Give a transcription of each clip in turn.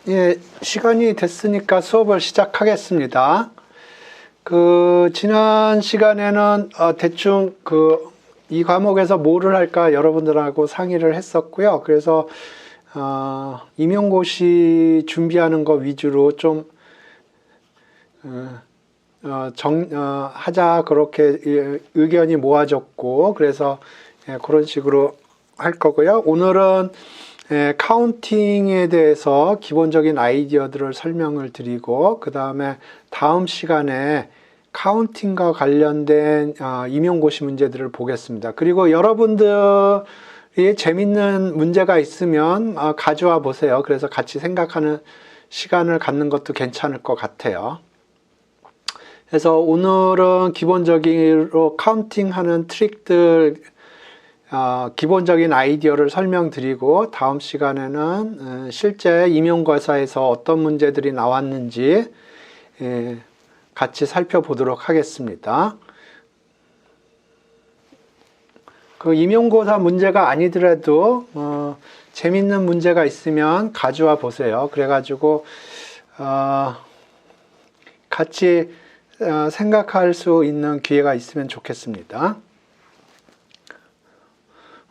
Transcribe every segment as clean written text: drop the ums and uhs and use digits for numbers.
예, 시간이 됐으니까 수업을 시작하겠습니다. 지난 시간에는 대충 이 과목에서 뭐를 할까 여러분들하고 상의를 했었고요. 그래서 임용고시 준비하는 거 위주로 좀 하자 그렇게 의견이 모아졌고, 그래서 그런 식으로 할 거고요. 오늘은 카운팅에 대해서 기본적인 아이디어들을 설명을 드리고, 그 다음에 다음 시간에 카운팅과 관련된 임용고시 문제들을 보겠습니다. 그리고 여러분들이 재밌는 문제가 있으면 가져와 보세요. 그래서 같이 생각하는 시간을 갖는 것도 괜찮을 것 같아요. 그래서 오늘은 기본적으로 카운팅하는 트릭들, 기본적인 아이디어를 설명드리고, 다음 시간에는 실제 임용고사에서 어떤 문제들이 나왔는지 같이 살펴보도록 하겠습니다. 임용고사 문제가 아니더라도 재밌는 문제가 있으면 가져와 보세요. 그래가지고 같이 생각할 수 있는 기회가 있으면 좋겠습니다.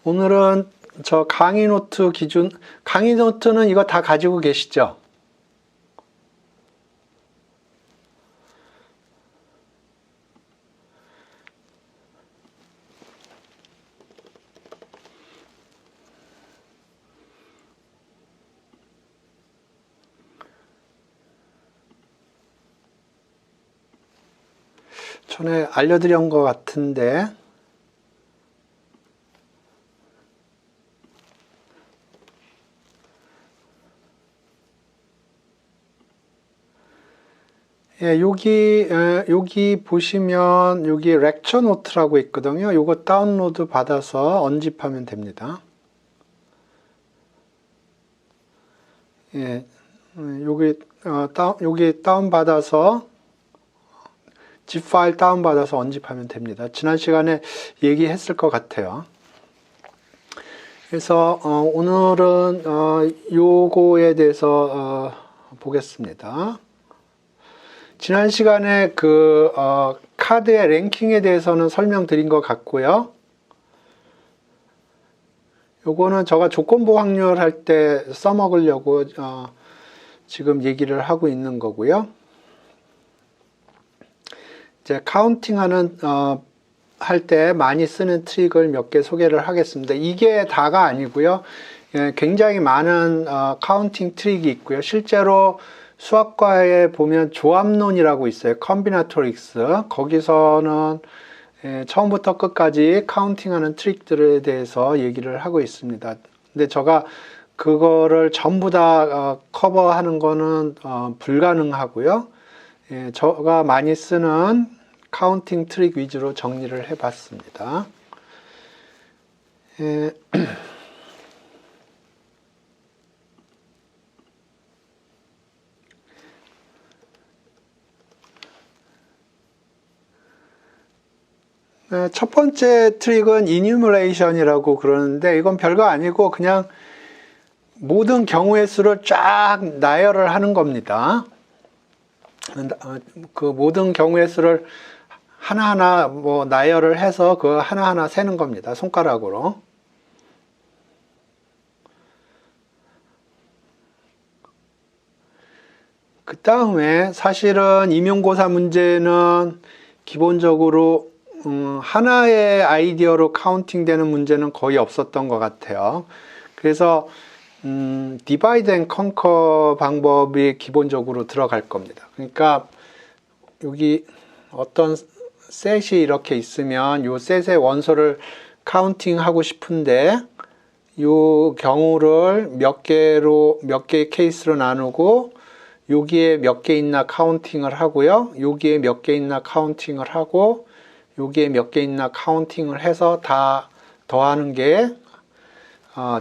오늘은 저 강의 노트 강의 노트는 이거 다 가지고 계시죠? 전에 알려드린 것 같은데, 여기 보시면 여기 렉처 노트라고 있거든요. 이거 다운로드 받아서 언집하면 됩니다. 여기 다운받아서 zip 파일 다운받아서 언집하면 됩니다. 지난 시간에 얘기했을 것 같아요. 그래서 오늘은 요거에 대해서 보겠습니다. 지난 시간에 카드의 랭킹에 대해서는 설명드린 것 같고요. 요거는 제가 조건부 확률 할 때 써먹으려고 지금 얘기를 하고 있는 거고요. 이제 카운팅하는 할 때 많이 쓰는 트릭을 몇 개 소개를 하겠습니다. 이게 다가 아니고요. 굉장히 많은 카운팅 트릭이 있고요. 실제로 수학과에 보면 조합론이라고 있어요. 컴비나토릭스. 거기서는 처음부터 끝까지 카운팅하는 트릭들에 대해서 얘기를 하고 있습니다. 근데 제가 그거를 전부 다 커버하는 거는 불가능하고요. 제가 많이 쓰는 카운팅 트릭 위주로 정리를 해봤습니다. 첫 번째 트릭은 이뉴머레이션이라고 그러는데, 이건 별거 아니고 그냥 모든 경우의 수를 쫙 나열을 하는 겁니다. 그 모든 경우의 수를 하나하나 나열을 해서 그 하나하나 세는 겁니다. 손가락으로. 그 다음에 사실은 임용고사 문제는 기본적으로 하나의 아이디어로 카운팅 되는 문제는 거의 없었던 것 같아요. 그래서 디바이드 앤 컨커 방법이 기본적으로 들어갈 겁니다. 그러니까 여기 어떤 셋이 이렇게 있으면 이 셋의 원소를 카운팅 하고 싶은데, 이 경우를 몇 개의 케이스로 나누고 여기에 몇 개 있나 카운팅을 하고요. 여기에 몇 개 있나 카운팅을 하고 여기에 몇 개 있나 카운팅을 해서 다 더하는 게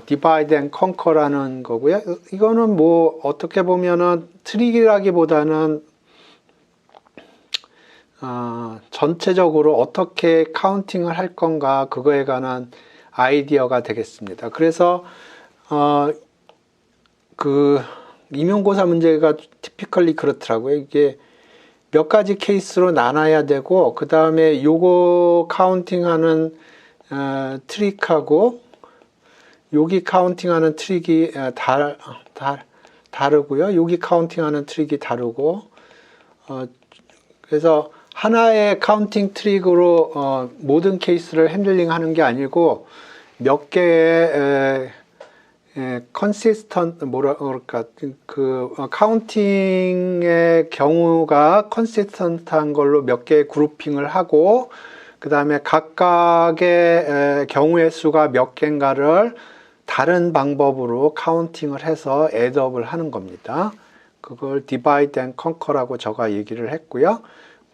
divide and conquer라는 거고요. 이거는 어떻게 보면은 트릭이라기보다는 전체적으로 어떻게 카운팅을 할 건가 그거에 관한 아이디어가 되겠습니다. 그래서 임용고사 문제가 티피컬리 그렇더라고요. 이게 몇 가지 케이스로 나눠야 되고, 그 다음에 요거 카운팅하는 트릭하고 여기 카운팅하는 트릭이 다르고요. 여기 카운팅하는 트릭이 다르고, 그래서 하나의 카운팅 트릭으로 모든 케이스를 핸들링하는 게 아니고 몇 개의 컨시스턴트 카운팅의 경우가 컨시스턴트한 걸로 몇 개의 그룹핑을 하고, 그 다음에 각각의 경우의 수가 몇 개인가를 다른 방법으로 카운팅을 해서 애드업을 하는 겁니다. 그걸 divide and conquer라고 제가 얘기를 했고요.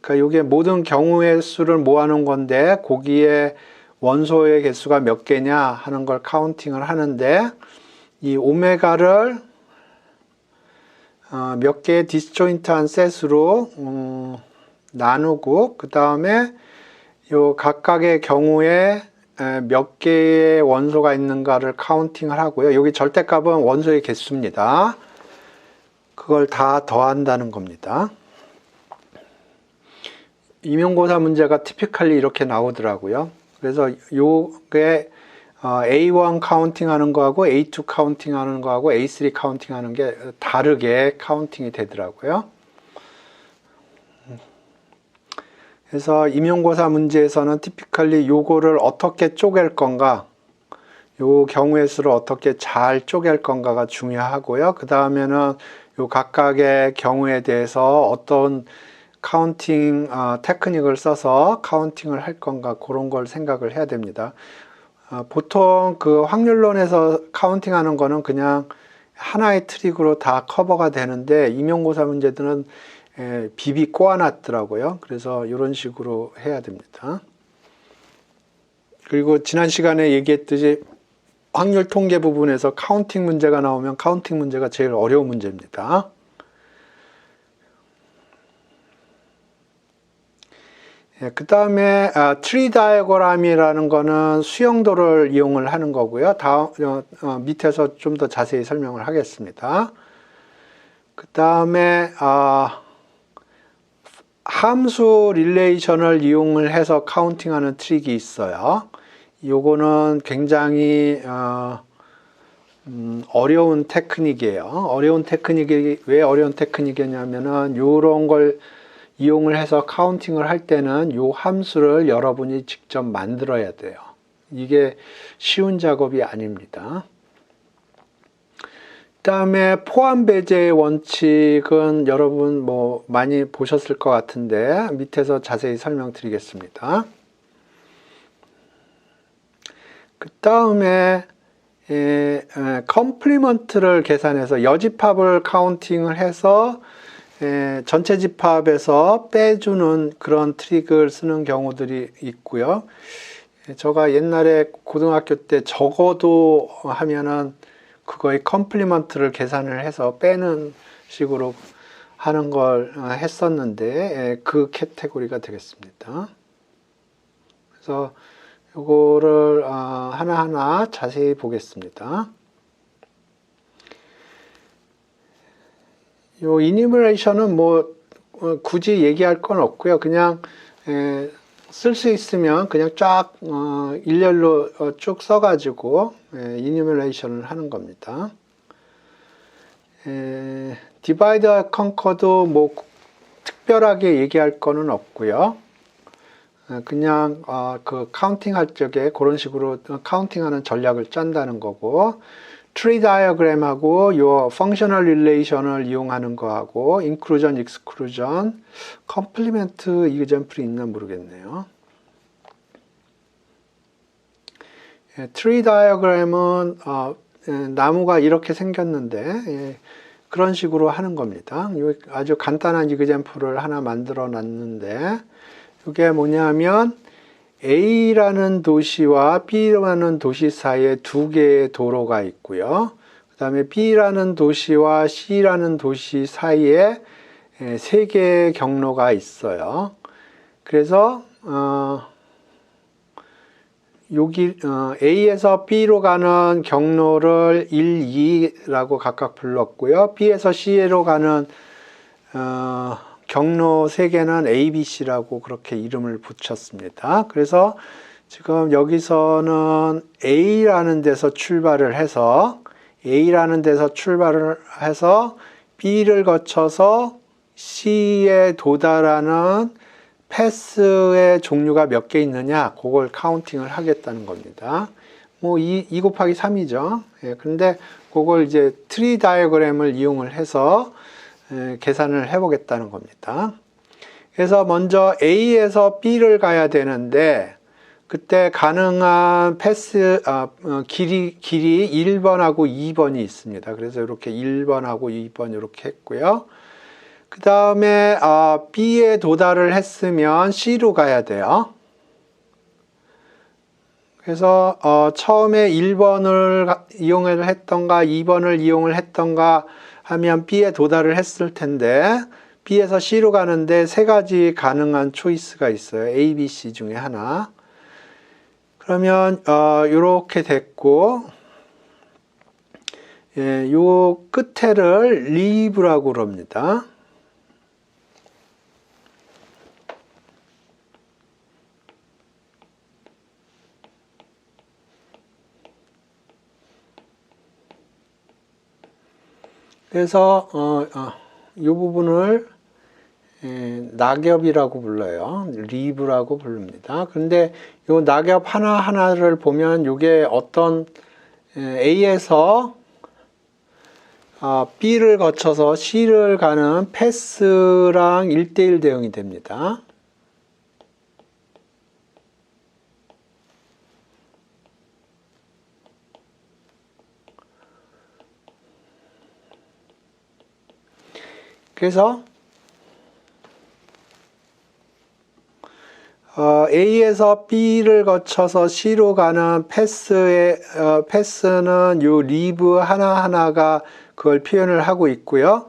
그러니까 이게 모든 경우의 수를 모아놓은 건데 거기에 원소의 개수가 몇 개냐 하는 걸 카운팅을 하는데, 이 오메가를 몇 개의 디스조인트한 셋으로 나누고, 그 다음에 요 각각의 경우에 몇 개의 원소가 있는가를 카운팅을 하고요. 여기 절대값은 원소의 개수입니다. 그걸 다 더한다는 겁니다. 임용고사 문제가 티피컬리 이렇게 나오더라고요. 그래서 요게 A1 카운팅 하는 거하고 A2 카운팅 하는 거하고 A3 카운팅 하는 게 다르게 카운팅이 되더라고요. 그래서 임용고사 문제에서는 티피컬리 요거를 어떻게 쪼갤 건가, 요 경우의 수를 어떻게 잘 쪼갤 건가가 중요하고요. 그 다음에는 요 각각의 경우에 대해서 어떤 카운팅 테크닉을 써서 카운팅을 할 건가, 그런 걸 생각을 해야 됩니다. 보통 그 확률론에서 카운팅하는 거는 그냥 하나의 트릭으로 다 커버가 되는데, 임용고사 문제들은 비비 꼬아놨더라고요. 그래서 이런 식으로 해야 됩니다. 그리고 지난 시간에 얘기했듯이 확률 통계 부분에서 카운팅 문제가 나오면 카운팅 문제가 제일 어려운 문제입니다. 그 다음에 트리 다이어그램이라는 거는 수용도를 이용을 하는 거고요. 밑에서 좀 더 자세히 설명을 하겠습니다. 그 다음에 함수 릴레이션을 이용을 해서 카운팅하는 트릭이 있어요. 요거는 굉장히 어려운 테크닉이에요. 어려운 테크닉이 왜 어려운 테크닉이냐면은 요런 걸 이용을 해서 카운팅을 할 때는 요 함수를 여러분이 직접 만들어야 돼요. 이게 쉬운 작업이 아닙니다. 그 다음에 포함 배제의 원칙은 여러분 뭐 많이 보셨을 것 같은데 밑에서 자세히 설명드리겠습니다. 그 다음에 컴플리먼트를 계산해서 여집합을 카운팅을 해서 전체 집합에서 빼주는 그런 트릭을 쓰는 경우들이 있고요. 제가 옛날에 고등학교 때 적어도 하면은 그거의 컴플리먼트를 계산을 해서 빼는 식으로 하는 걸 했었는데 그 카테고리가 되겠습니다. 그래서 이거를 하나하나 자세히 보겠습니다. 요 이니머레이션은 뭐 굳이 얘기할 건 없고요. 그냥 쓸 수 있으면 그냥 쫙 일렬로 쭉 써가지고 이니머레이션을 하는 겁니다. 디바이드 컨커도 뭐 특별하게 얘기할 거는 없고요. 그냥 그 카운팅 할 적에 그런 식으로 카운팅하는 전략을 짠다는 거고, 트리 다이어그램하고 요 펑셔널 릴레이션을 이용하는 거하고 인클루전, 익스클루전, 컴플리멘트 이그젬플이 있나 모르겠네요. 트리 다이어그램은 나무가 이렇게 생겼는데 그런 식으로 하는 겁니다. 아주 간단한 이그젬플을 하나 만들어 놨는데, 이게 뭐냐면 A라는 도시와 B라는 도시 사이에 두 개의 도로가 있고요. 그 다음에 B라는 도시와 C라는 도시 사이에 세 개의 경로가 있어요. 그래서 여기 A에서 B로 가는 경로를 1, 2라고 각각 불렀고요. B에서 C로 가는 경로 3개는 A, B, C라고 그렇게 이름을 붙였습니다. 그래서 지금 여기서는 A라는 데서 출발을 해서 B를 거쳐서 C에 도달하는 패스의 종류가 몇 개 있느냐, 그걸 카운팅을 하겠다는 겁니다. 뭐 2 곱하기 3이죠. 예, 그런데 그걸 이제 트리 다이어그램을 이용을 해서 계산을 해보겠다는 겁니다. 그래서 먼저 A에서 B를 가야 되는데, 그때 가능한 패스 길이 1번하고 2번이 있습니다. 그래서 이렇게 1번하고 2번 이렇게 했고요. 그 다음에 B에 도달을 했으면 C로 가야 돼요. 그래서 처음에 1번을 이용을 했던가 2번을 이용을 했던가 하면 B에 도달을 했을 텐데, B에서 C로 가는데 3가지 가능한 초이스가 있어요. A, B, C 중에 하나. 그러면 이렇게 됐고, 예, 요 끝에를 leave라고 그럽니다. 그래서 이 부분을 낙엽이라고 불러요. 리브라고 부릅니다. 그런데 이 낙엽 하나하나를 보면 이게 어떤 A에서 B를 거쳐서 C를 가는 패스랑 1대1 대응이 됩니다. 그래서 A에서 B를 거쳐서 C로 가는 패스는 요 리브 하나하나가 그걸 표현을 하고 있고요.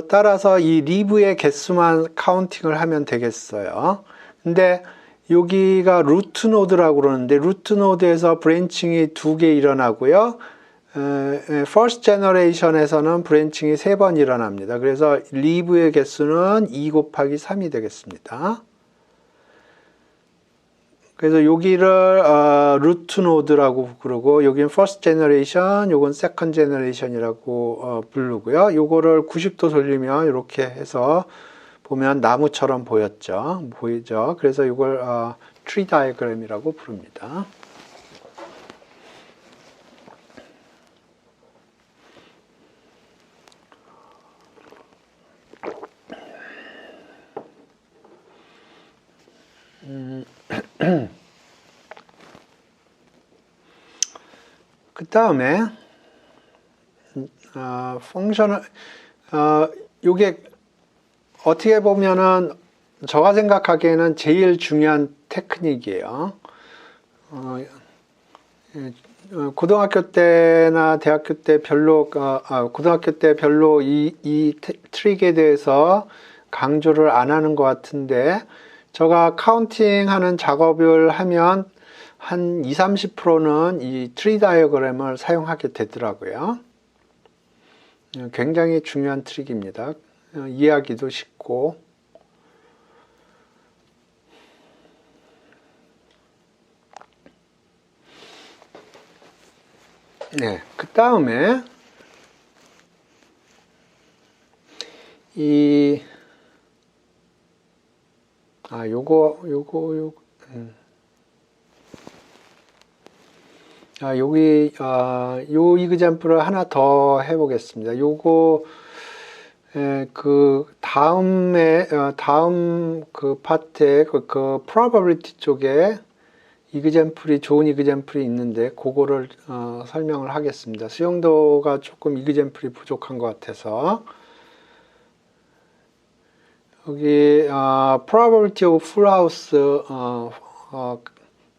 따라서 이 리브의 개수만 카운팅을 하면 되겠어요. 근데 여기가 루트 노드라고 그러는데, 루트 노드에서 브랜칭이 2개 일어나고요. First generation에서는 브랜칭이 3번 일어납니다. 그래서 리브의 개수는 2 곱하기 3이 되겠습니다. 그래서 여기를 루트 노드라고 부르고, 여기는 first generation, 요건 second generation이라고 부르고요. 요거를 90도 돌리면 이렇게 해서 보면 나무처럼 보이죠. 그래서 이걸 tree diagram이라고 부릅니다. 그 다음에 펑셔널 요게 어떻게 보면은 제가 생각하기에는 제일 중요한 테크닉이에요. 고등학교 때나 대학교 때 별로 고등학교 때 별로 이 트릭에 대해서 강조를 안 하는 것 같은데, 제가 카운팅하는 작업을 하면 한 20-30%는 이 트리 다이어그램을 사용하게 되더라고요. 굉장히 중요한 트릭입니다. 이해하기도 쉽고. 네, 그 다음에 여기 요 이그젬플을 하나 더 해보겠습니다. 요거 그 다음 그 파트에 그 probability 쪽에 좋은 이그젬플이 있는데, 그거를 설명을 하겠습니다. 수용도가 조금 이그젬플이 부족한 것 같아서. 여기 probability of full house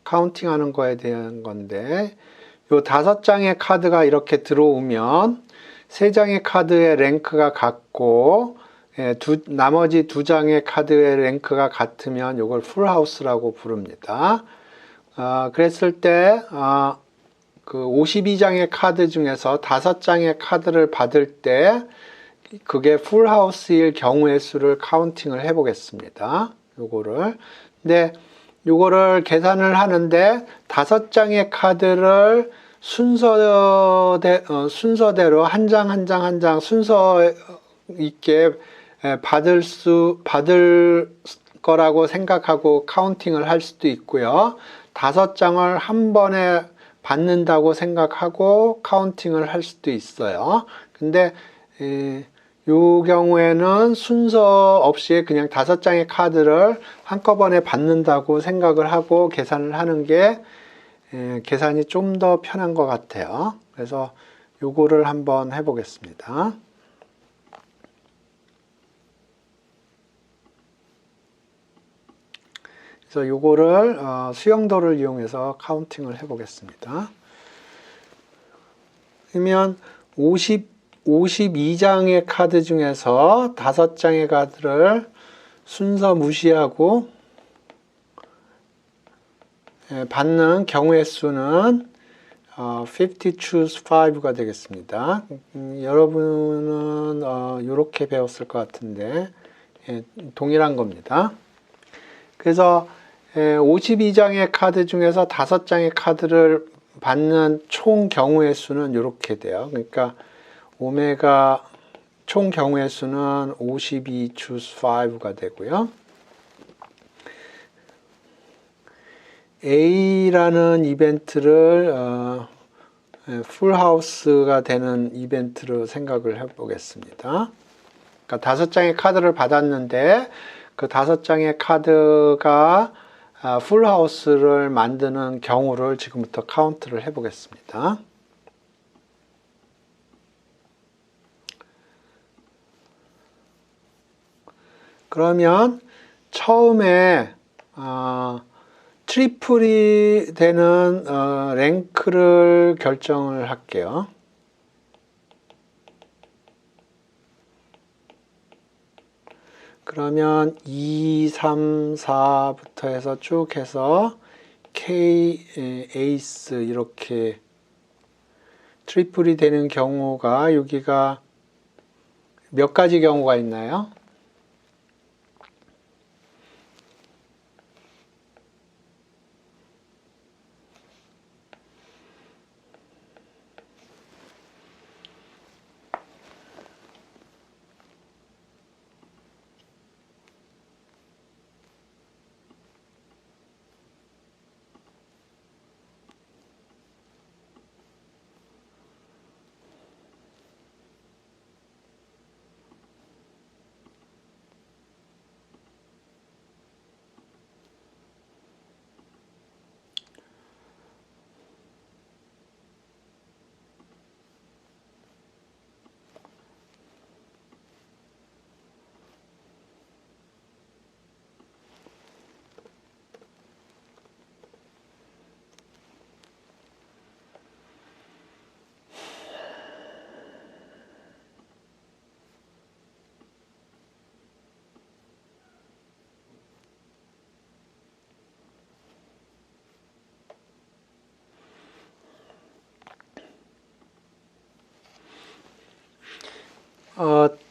카운팅 하는 거에 대한 건데, 요 5장의 카드가 이렇게 들어오면 3장의 카드의 랭크가 같고, 나머지 2장의 카드의 랭크가 같으면 이걸 풀 하우스라고 부릅니다. 그랬을 때 그 52장의 카드 중에서 5장의 카드를 받을 때 그게 풀하우스일 경우의 수를 카운팅을 해 보겠습니다. 요거를. 근데 요거를 계산을 하는데 5장의 카드를 순서대로 한 장 한 장 한 장 순서 있게 받을 거라고 생각하고 카운팅을 할 수도 있고요. 5장을 한 번에 받는다고 생각하고 카운팅을 할 수도 있어요. 근데 요 경우에는 순서 없이 그냥 5장의 카드를 한꺼번에 받는다고 생각을 하고 계산을 하는 게 계산이 좀 더 편한 것 같아요. 그래서 요거를 한번 해보겠습니다. 그래서 요거를 수영도를 이용해서 카운팅을 해보겠습니다. 그러면 52장의 카드 중에서 5장의 카드를 순서 무시하고 받는 경우의 수는 50 choose 5가 되겠습니다. 여러분은 이렇게 배웠을 것 같은데 동일한 겁니다. 그래서 52장의 카드 중에서 5장의 카드를 받는 총 경우의 수는 이렇게 돼요. 그러니까 오메가 총 경우의 수는 52 choose 5가 되고요. A라는 이벤트를 풀하우스가 되는 이벤트로 생각을 해보겠습니다. 그러니까 5장의 카드를 받았는데 그 5장의 카드가 풀하우스를 만드는 경우를 지금부터 카운트를 해보겠습니다. 그러면 처음에 트리플이 되는 랭크를 결정을 할게요. 그러면 2, 3, 4부터 해서 쭉 해서 K, 에이스 이렇게 트리플이 되는 경우가 여기가 몇 가지 경우가 있나요?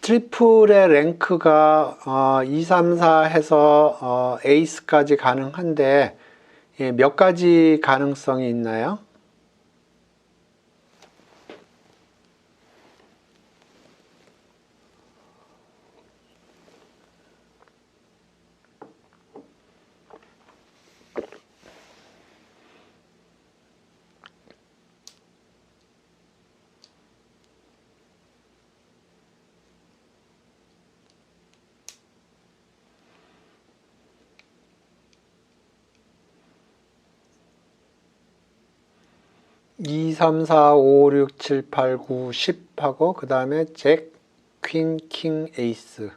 트리플의 랭크가 2, 3, 4 해서 에이스까지 가능한데 몇 가지 가능성이 있나요? 이, 3, 4, 5, 6, 7, 8, 9, 10 하고 그 다음에 잭, 퀸, 킹, 에이스.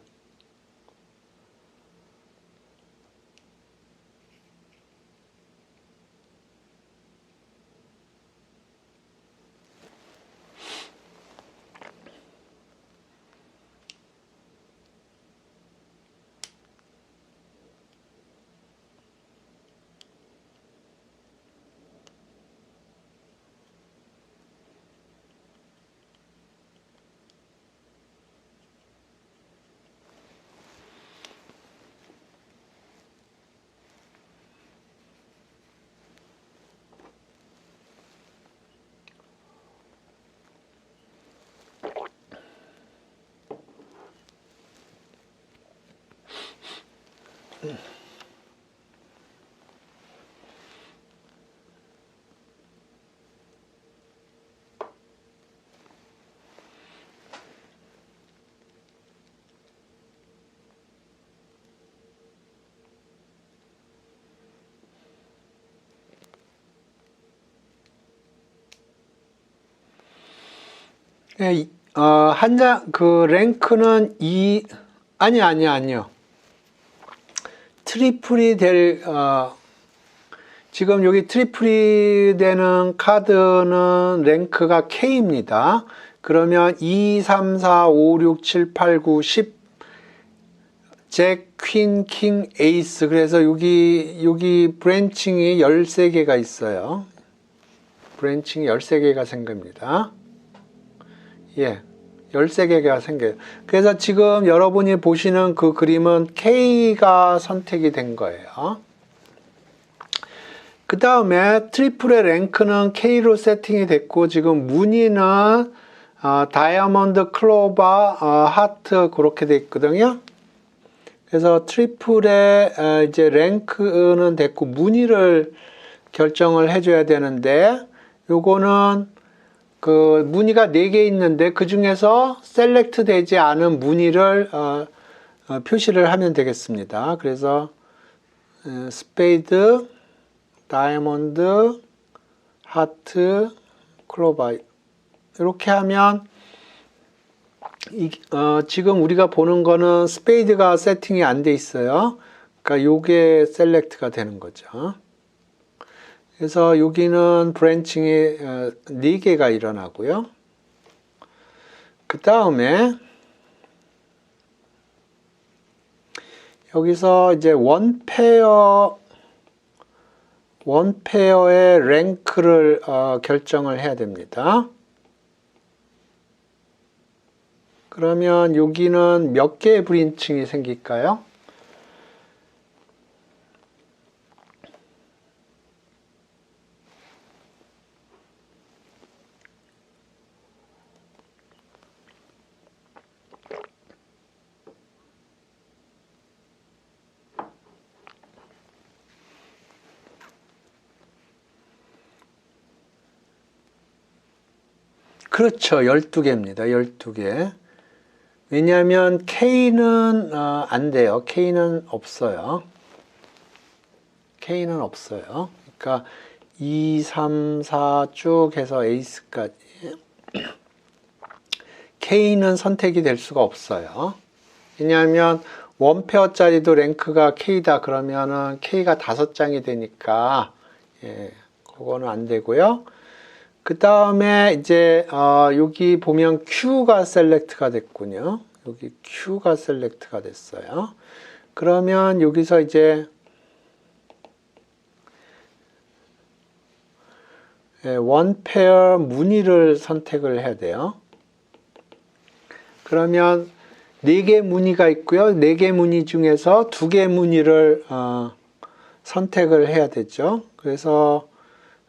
예, 그 랭크는 아니요. 트리플이 지금 여기 트리플이 되는 카드는 랭크가 K입니다. 그러면 2, 3, 4, 5, 6, 7, 8, 9, 10, 잭, 퀸, 킹, 에이스. 그래서 여기 브랜칭이 13개가 있어요. 브랜칭이 13개가 생깁니다. 예, 13개가 생겨요. 그래서 지금 여러분이 보시는 그 그림은 K가 선택이 된 거예요. 그 다음에 트리플의 랭크는 K로 세팅이 됐고, 지금 무늬는 다이아몬드, 클로버, 하트 그렇게 돼 있거든요. 그래서 트리플의 이제 랭크는 됐고, 무늬를 결정을 해줘야 되는데, 요거는 그 무늬가 4개 있는데 그 중에서 셀렉트 되지 않은 무늬를 표시를 하면 되겠습니다. 그래서 스페이드, 다이아몬드, 하트, 클로바 이렇게 하면 지금 우리가 보는 거는 스페이드가 세팅이 안 돼 있어요. 그러니까 요게 셀렉트가 되는 거죠. 그래서 여기는 브랜칭이 4개가 일어나고요. 그 다음에 여기서 이제 원페어의 랭크를 결정을 해야 됩니다. 그러면 여기는 몇 개의 브랜칭이 생길까요? 그렇죠. 12개입니다. 12개. 왜냐하면 K는 안 돼요. K는 없어요. K는 없어요. 그러니까 2, 3, 4 쭉 해서 에이스까지. K는 선택이 될 수가 없어요. 왜냐하면 원페어짜리도 랭크가 K다 그러면은 K가 5장이 되니까, 그거는 안 되고요. 그 다음에 이제 여기 보면 Q가 셀렉트가 됐군요. 여기 Q가 셀렉트가 됐어요. 그러면 여기서 이제 원페어 무늬를 선택을 해야 돼요. 그러면 4개 무늬가 있고요. 4개 무늬 중에서 2개 무늬를 선택을 해야 되죠. 그래서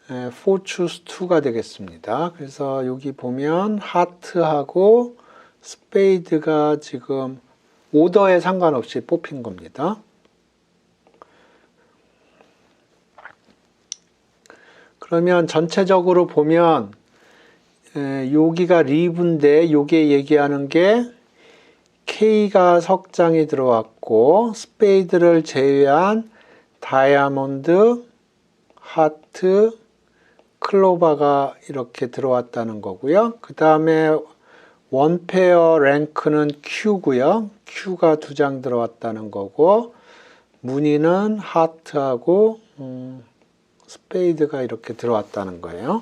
for choose 2가 되겠습니다. 그래서 여기 보면 하트하고 스페이드가 지금 오더에 상관없이 뽑힌 겁니다. 그러면 전체적으로 보면 여기가 리브인데 요게 얘기하는 게 K가 석장이 들어왔고 스페이드를 제외한 다이아몬드, 하트, 클로바가 이렇게 들어왔다는 거고요. 그 다음에 원페어 랭크는 Q고요. Q가 2장 들어왔다는 거고 무늬는 하트하고 스페이드가 이렇게 들어왔다는 거예요.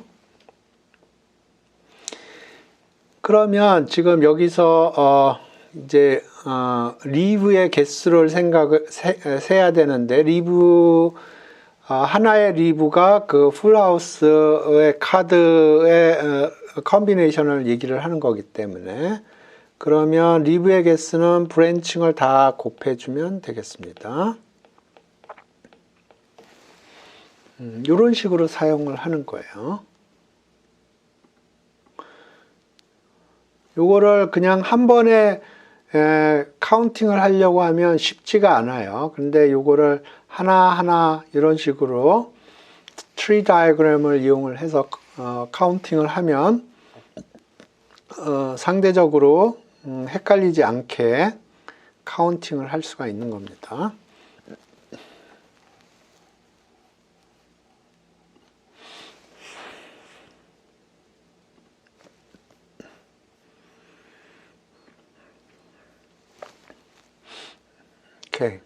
그러면 지금 여기서 이제 리브의 개수를 세야 되는데 하나의 리브가 그 풀하우스의 카드의 컨비네이션을 얘기를 하는 거기 때문에 그러면 리브의 개수는 브랜칭을 다 곱해주면 되겠습니다. 이런 식으로 사용을 하는 거예요. 요거를 그냥 한 번에 카운팅을 하려고 하면 쉽지가 않아요. 근데 요거를 하나하나 이런 식으로 트리 다이어그램을 이용을 해서 카운팅을 하면 상대적으로 헷갈리지 않게 카운팅을 할 수가 있는 겁니다. 오케이.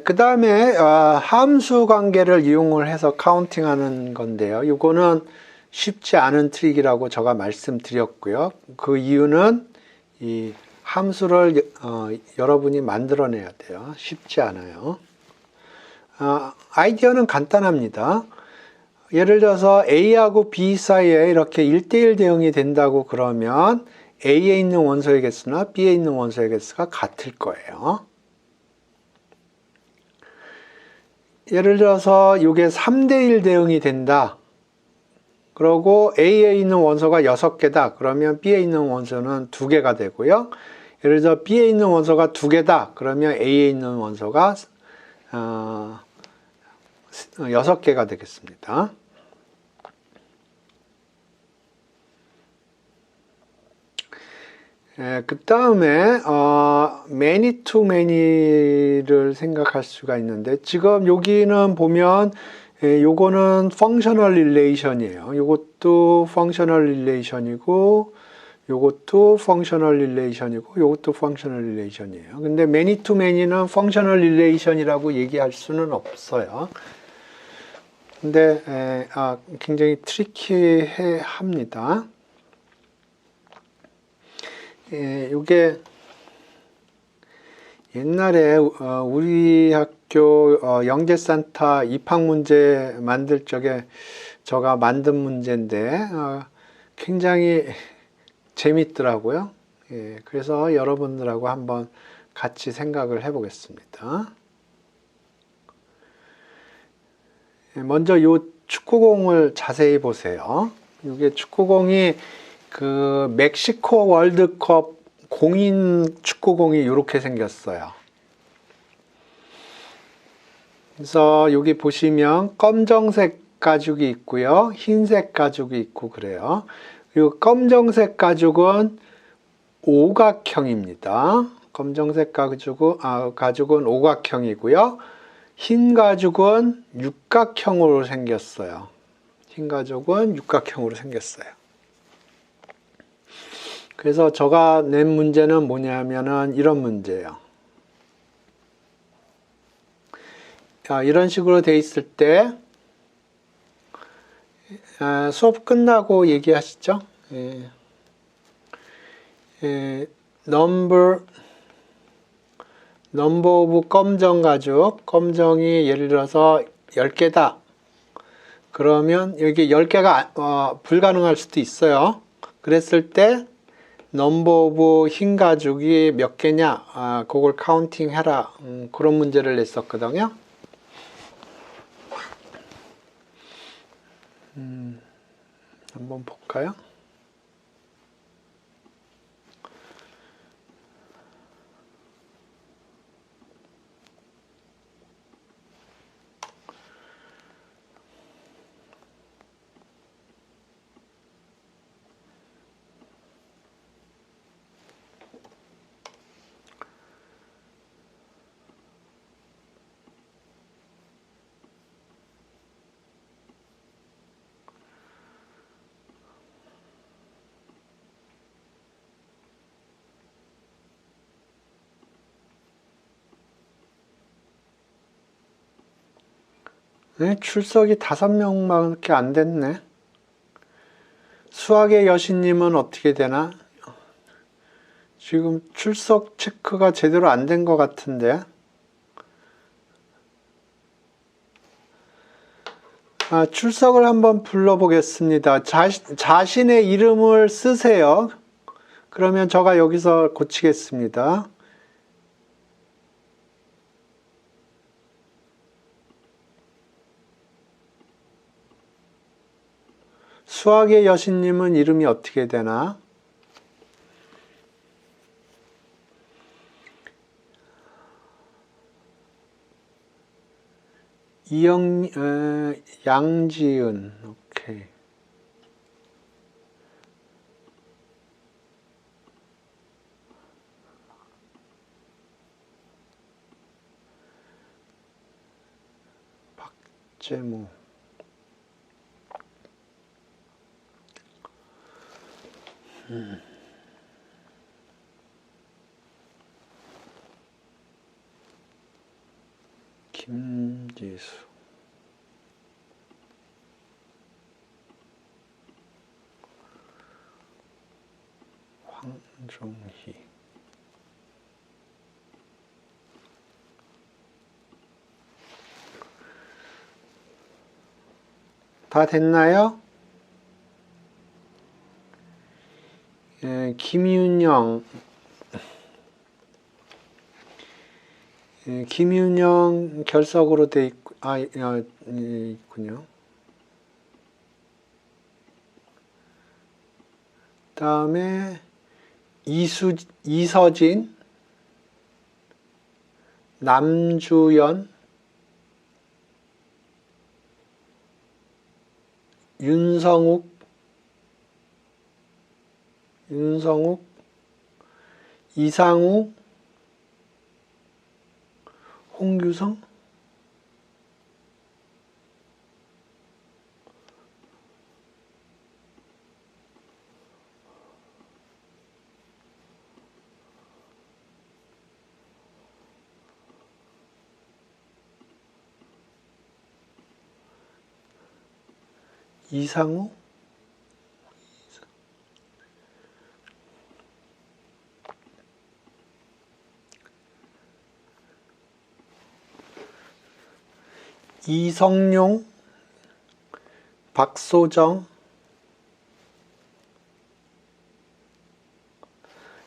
그 다음에 함수 관계를 이용을 해서 카운팅하는 건데요. 이거는 쉽지 않은 트릭이라고 제가 말씀드렸고요. 그 이유는 이 함수를 여러분이 만들어내야 돼요. 쉽지 않아요. 아이디어는 간단합니다. 예를 들어서 A하고 B 사이에 이렇게 1대1 대응이 된다고 그러면 A에 있는 원소의 개수나 B에 있는 원소의 개수가 같을 거예요. 예를 들어서 이게 3대1 대응이 된다. 그러고 A에 있는 원소가 6개다. 그러면 B에 있는 원소는 2개가 되고요. 예를 들어 B에 있는 원소가 2개다. 그러면 A에 있는 원소가 6개가 되겠습니다. 그 다음에 many to many를 생각할 수가 있는데 지금 여기는 보면 요거는 functional relation이에요. 요것도 functional relation이고 요것도 functional relation이고 요것도 functional relation이에요. 근데 many to many는 functional relation이라고 얘기할 수는 없어요. 근데 굉장히 트리키해 합니다. 이게 옛날에 우리 학교 영재산타 입학 문제 만들 적에 제가 만든 문제인데 굉장히 재밌더라고요. 그래서 여러분들하고 한번 같이 생각을 해보겠습니다. 먼저 이 축구공을 자세히 보세요. 이게 축구공이 그 멕시코 월드컵 공인 축구공이 이렇게 생겼어요. 그래서 여기 보시면 검정색 가죽이 있고요. 흰색 가죽이 있고 그래요. 그리고 검정색 가죽은 오각형입니다. 검정색 가죽은 오각형이고요. 흰 가죽은 육각형으로 생겼어요. 흰 가죽은 육각형으로 생겼어요. 그래서 제가 낸 문제는 뭐냐면은 이런 문제예요. 이런 식으로 돼 있을 때 수업 끝나고 얘기하시죠. number of 검정 가죽, 검정이 예를 들어서 10개다. 그러면 여기 10개가 불가능할 수도 있어요. 그랬을 때 넘버 오브 흰 가죽이 몇 개냐 그걸 카운팅 해라 그런 문제를 냈었거든요. 한번 볼까요? 출석이 5명밖에 안 됐네. 수학의 여신님은 어떻게 되나? 지금 출석 체크가 제대로 안 된 것 같은데. 출석을 한번 불러보겠습니다. 자신의 이름을 쓰세요. 그러면 제가 여기서 고치겠습니다. 수학의 여신님은 이름이 어떻게 되나? 양지은. 오케이. 박재무. 김지수. 황종희. 다 됐나요? 김윤영. 김윤영 결석으로 돼 있고, 있군요. 다음에 이서진, 남주연, 윤성욱, 이상우, 홍규성, 이상우, 이성용, 박소정.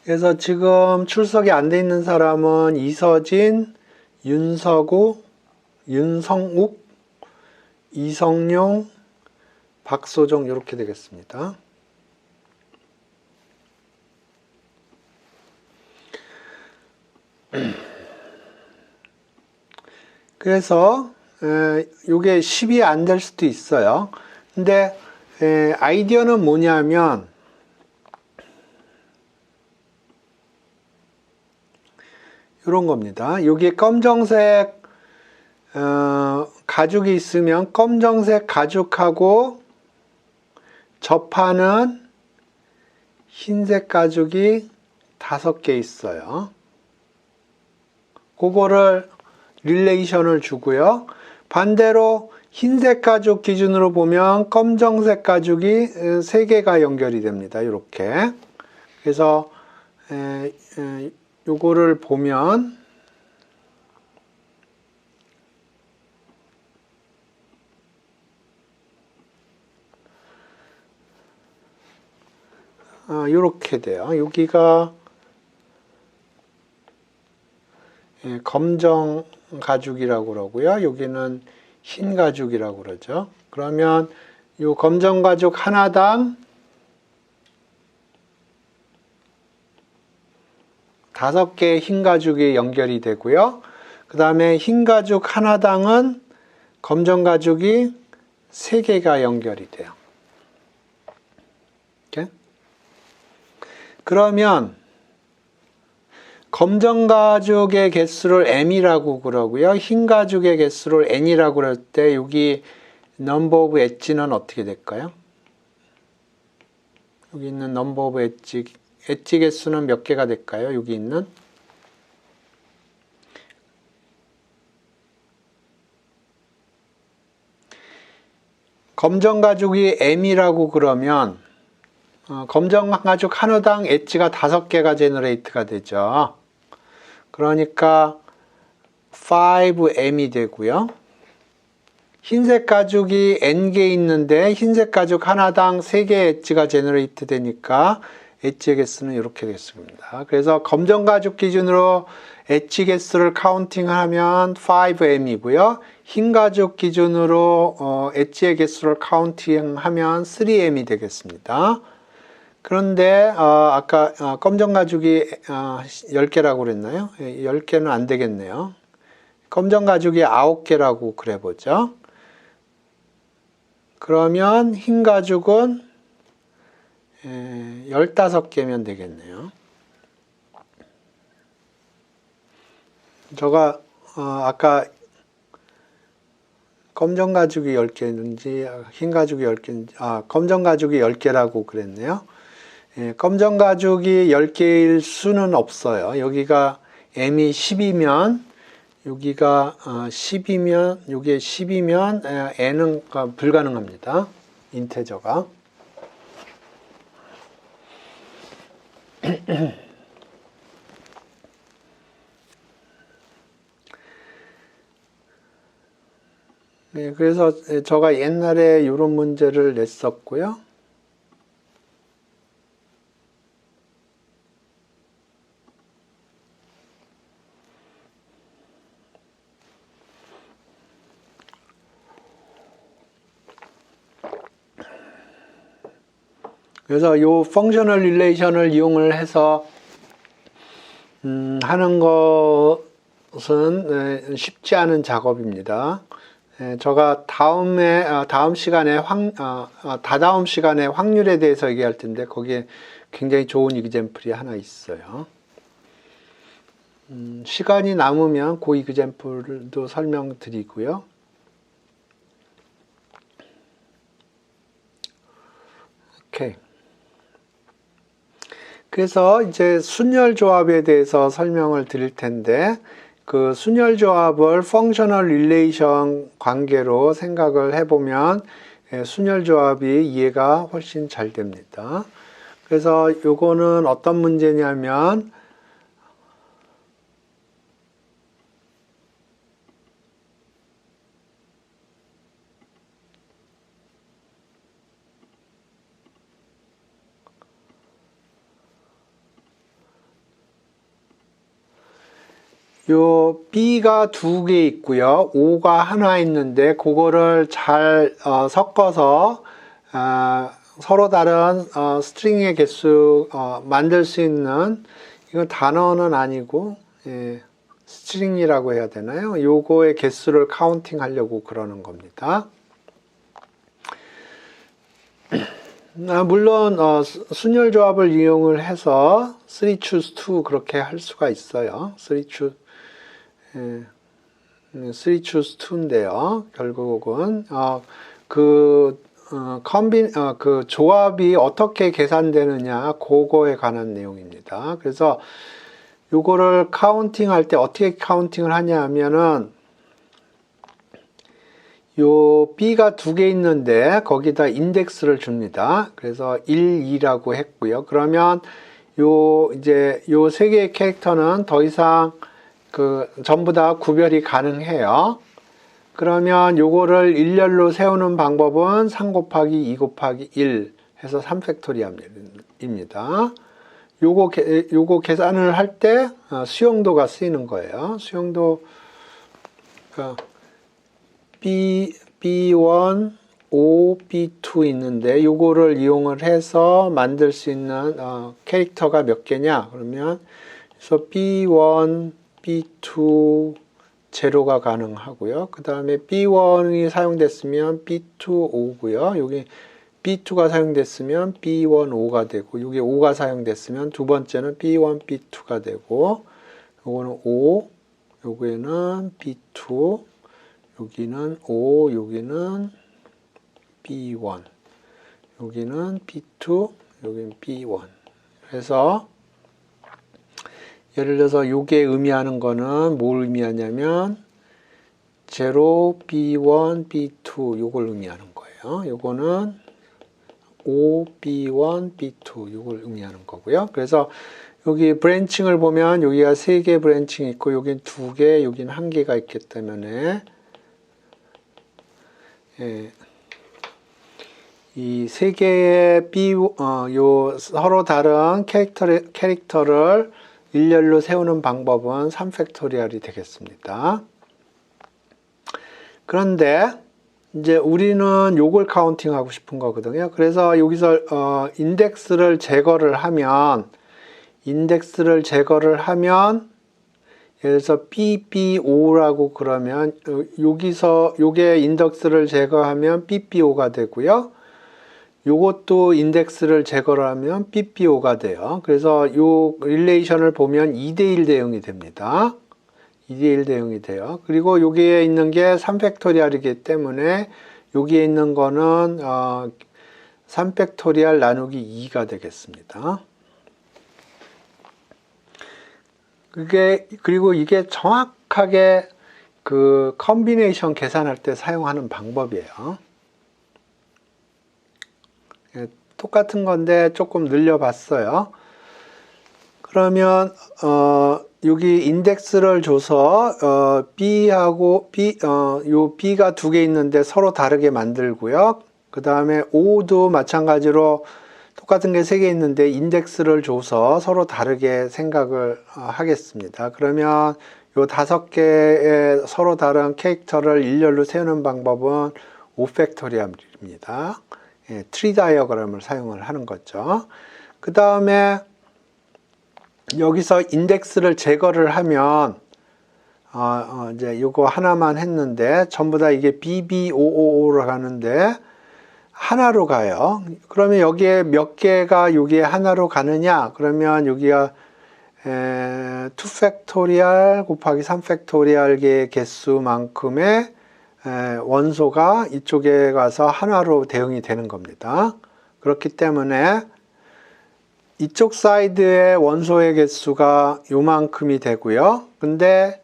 그래서 지금 출석이 안 돼 있는 사람은 이서진, 윤성욱, 이성용, 박소정 이렇게 되겠습니다. 그래서 이게 10이 안 될 수도 있어요. 근데 아이디어는 뭐냐면 이런 겁니다. 여기에 검정색 가죽이 있으면 검정색 가죽하고 접하는 흰색 가죽이 5개 있어요. 그거를 릴레이션을 주고요. 반대로 흰색 가죽 기준으로 보면 검정색 가죽이 3개가 연결이 됩니다. 이렇게. 그래서 요거를 보면 이렇게 돼요. 여기가 검정 가죽이라고 그러고요. 여기는 흰 가죽이라고 그러죠. 그러면 이 검정 가죽 하나당 5개의 흰 가죽이 연결이 되고요. 그 다음에 흰 가죽 하나당은 검정 가죽이 3개가 연결이 돼요. 이렇게. 그러면 검정 가죽의 개수를 m이라고 그러고요. 흰 가죽의 개수를 n이라고 그럴 때 여기 number of 엣지는 어떻게 될까요? 여기 있는 number of 엣지 개수는 몇 개가 될까요? 여기 있는 검정 가죽이 m이라고 그러면 검정 가죽 하나당 엣지가 5개가 제너레이트가 되죠. 그러니까 5m이 되고요. 흰색 가죽이 n개 있는데 흰색 가죽 하나당 3개의 엣지가 제너레이트 되니까 엣지 개수는 이렇게 되겠습니다. 그래서 검정 가죽 기준으로 엣지 개수를 카운팅하면 5m이고요. 흰 가죽 기준으로 엣지의 개수를 카운팅하면 3m이 되겠습니다. 그런데 아까 검정 가죽이 10개라고 그랬나요? 10개는 안 되겠네요. 검정 가죽이 9개라고 그래 보죠. 그러면 흰 가죽은 15개면 되겠네요. 제가 아까 검정 가죽이 10개인지 흰 가죽이 10개인지 검정 가죽이 10개라고 그랬네요. 검정 가죽이 10개일 수는 없어요. 여기가 m이 10이면 여기가 10이면 이게 10이면 n은 불가능합니다. 인테저가. 네, 그래서 제가 옛날에 이런 문제를 냈었고요. 그래서 이 펑셔널 릴레이션을 이용을 해서 하는 것은 쉽지 않은 작업입니다. 제가 다음 시간에 다다음 시간에 확률에 대해서 얘기할 텐데 거기에 굉장히 좋은 이그젬플이 하나 있어요. 시간이 남으면 그 이그젬플도 설명드리고요. 오케이. 그래서 이제 순열 조합에 대해서 설명을 드릴 텐데 그 순열 조합을 펑셔널 릴레이션 관계로 생각을 해보면 순열 조합이 이해가 훨씬 잘 됩니다. 그래서 요거는 어떤 문제냐면 요 B가 2개 있고요. O가 하나 있는데 그거를 잘 섞어서 서로 다른 스트링의 개수 만들 수 있는 이건 단어는 아니고 스트링이라고 해야 되나요? 요거의 개수를 카운팅 하려고 그러는 겁니다. 물론 순열 조합을 이용을 해서 3 choose 2 그렇게 할 수가 있어요. 3 choose 2인데요. 결국은 그 조합이 어떻게 계산되느냐 그거에 관한 내용입니다. 그래서 요거를 카운팅 할 때 어떻게 카운팅을 하냐 하면은 요 B가 2개 있는데 거기다 인덱스를 줍니다. 그래서 1, 2라고 했고요. 그러면 이제 요 세 개의 캐릭터는 더 이상 전부 다 구별이 가능해요. 그러면 요거를 일렬로 세우는 방법은 3 곱하기 2 곱하기 1 해서 3팩토리얼입니다. 요거 계산을 할 때 수용도가 쓰이는 거예요. 수용도 B1, O, B2 있는데 요거를 이용을 해서 만들 수 있는 캐릭터가 몇 개냐? 그러면 그래서 B1, B2, 제로가 가능하고요. 그 다음에 B1이 사용됐으면 B2, O고요. 여기 B2가 사용됐으면 B1, O가 되고 여기 O가 사용됐으면 두 번째는 B1, B2가 되고 요거는 O, 요거에는 B2, 여기는 O, 여기는 B1, 여기는 B2, 여기는 B1. 그래서 예를 들어서 이게 의미하는 거는 뭘 의미하냐면 0, B1, B2 요걸 의미하는 거예요. 요거는 O, B1, B2 요걸 의미하는 거고요. 그래서 여기 브랜칭을 보면 여기가 3개 브랜칭이 있고 여긴 2개, 여긴 1개가 있기 때문에 이 3개의 요 서로 다른 캐릭터를 일렬로 세우는 방법은 3팩토리얼이 되겠습니다. 그런데 이제 우리는 요걸 카운팅하고 싶은 거거든요. 그래서 여기서 인덱스를 제거를 하면 예를 들어서 BBO라고 그러면 여기서 요게 인덱스를 제거하면 BBO가 되고요. 요것도 인덱스를 제거를 하면 BBO가 돼요. 그래서 요 릴레이션을 보면 2대1 대응이 됩니다. 2대1 대응이 돼요. 그리고 여기에 있는 게 3팩토리얼이기 때문에 여기에 있는 거는 3팩토리얼 나누기 2가 되겠습니다. 그리고 이게 정확하게 그 컨비네이션 계산할 때 사용하는 방법이에요. 똑같은 건데 조금 늘려봤어요. 그러면 여기 인덱스를 줘서 B하고 요 B가 두 개 있는데 서로 다르게 만들고요. 그 다음에 O도 마찬가지로 똑같은 게 세 개 있는데 인덱스를 줘서 서로 다르게 생각을 하겠습니다. 그러면 요 5개의 서로 다른 캐릭터를 일렬로 세우는 방법은 5팩토리얼입니다. 트리 다이어그램을 사용을 하는 거죠. 그 다음에 여기서 인덱스를 제거를 하면 이제 요거 하나만 했는데 전부 다 이게 BBOO로 가는데 하나로 가요. 그러면 여기에 몇 개가 여기에 하나로 가느냐? 그러면 여기가 2팩토리얼 곱하기 3팩토리얼의 개수만큼의 원소가 이쪽에 가서 하나로 대응이 되는 겁니다. 그렇기 때문에 이쪽 사이드의 원소의 개수가 요만큼이 되고요. 근데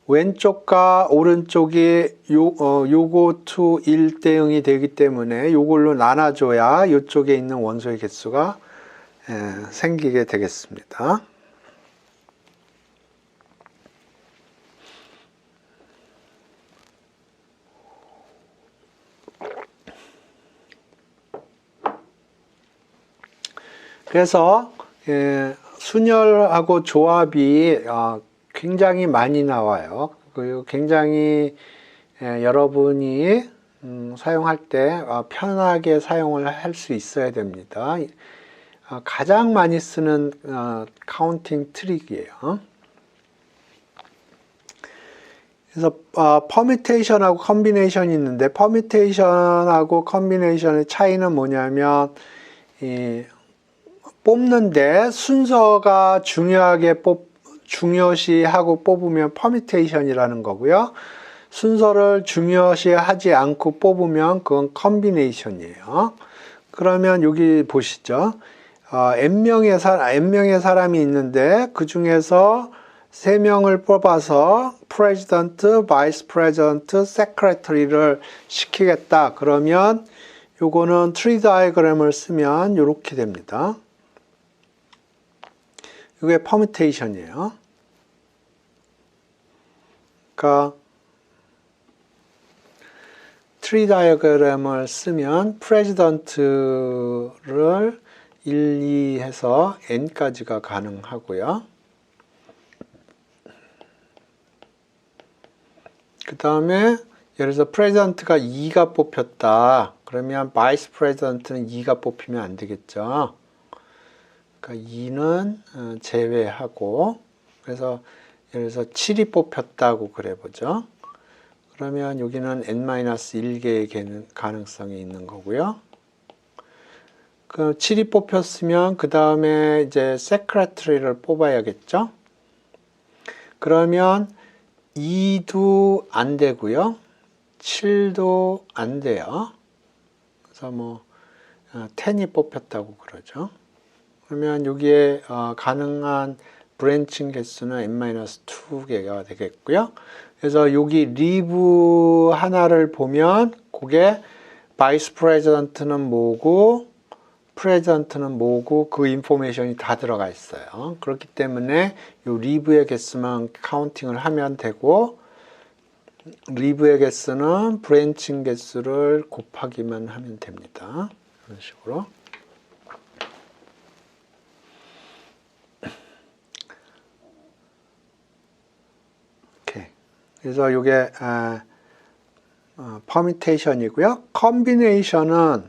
왼쪽과 오른쪽이 요거 to 1대응이 되기 때문에 요걸로 나눠줘야 이쪽에 있는 원소의 개수가 생기게 되겠습니다. 그래서 순열하고 조합이 굉장히 많이 나와요. 그리고 굉장히 여러분이 사용할 때 편하게 사용을 할 수 있어야 됩니다. 가장 많이 쓰는 카운팅 트릭이에요. 그래서 퍼뮤테이션하고 컨비네이션이 있는데 퍼뮤테이션하고 컨비네이션의 차이는 뭐냐면 뽑는데 순서가 중요시하고 뽑으면 퍼뮤테이션이라는 거고요. 순서를 중요시하지 않고 뽑으면 그건 컨비네이션이에요. 그러면 여기 보시죠. n명의 사람이 있는데 그 중에서 3명을 뽑아서 president, vice president, secretary를 시키겠다. 그러면 요거는 트리 다이어그램을 쓰면 이렇게 됩니다. 이게 퍼뮤테이션이에요. 그러니까 트리 다이어그램을 쓰면 president를 1, 2 해서 n까지가 가능하고요. 그 다음에 예를 들어서 president가 2가 뽑혔다. 그러면 vice president는 2가 뽑히면 안 되겠죠. 그러니까 2는 제외하고, 그래서 예를 들어서 7이 뽑혔다고 그래보죠. 그러면 여기는 n-1개의 가능성이 있는 거고요. 그 7이 뽑혔으면 그 다음에 이제 secretary를 뽑아야겠죠. 그러면 2도 안 되고요. 7도 안 돼요. 그래서 뭐 10이 뽑혔다고 그러죠. 그러면 여기에 가능한 브랜칭 개수는 n-2개가 되겠고요. 그래서 여기 리브 하나를 보면 그게 바이스 프레지던트는 뭐고 프레지던트는 뭐고 그 인포메이션이 다 들어가 있어요. 그렇기 때문에 이 리브의 개수만 카운팅을 하면 되고 리브의 개수는 브랜칭 개수를 곱하기만 하면 됩니다. 이런 식으로. 그래서 이게 퍼미테이션이고요. 컨비네이션은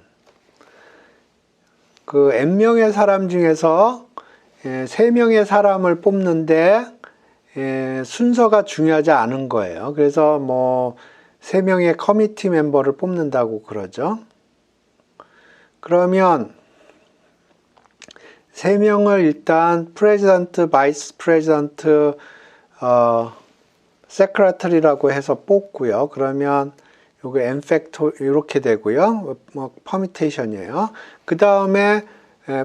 그 n명의 사람 중에서 3명의 사람을 뽑는데 순서가 중요하지 않은 거예요. 그래서 뭐 3명의 커미티 멤버를 뽑는다고 그러죠. 그러면 3명을 일단 프레지던트, 바이스 프레지던트, 세크레터리라고 해서 뽑고요. 그러면 요거 n 팩토 이렇게 되고요. 뭐 퍼미테이션이에요. 그 다음에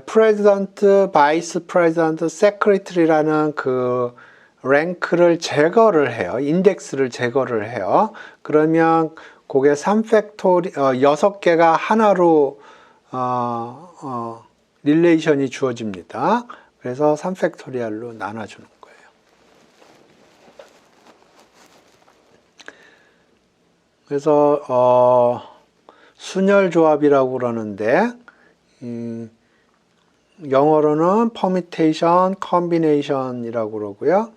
프레지던트, 바이스 프레지던트, 세크레터리라는 그 랭크를 제거를 해요. 인덱스를 제거를 해요. 그러면 그게 3팩토리 6개가 하나로 릴레이션이 주어집니다. 그래서 3팩토리얼로 나눠주는 거예요. 그래서 순열 조합이라고 그러는데 영어로는 permutation, combination이라고 그러고요.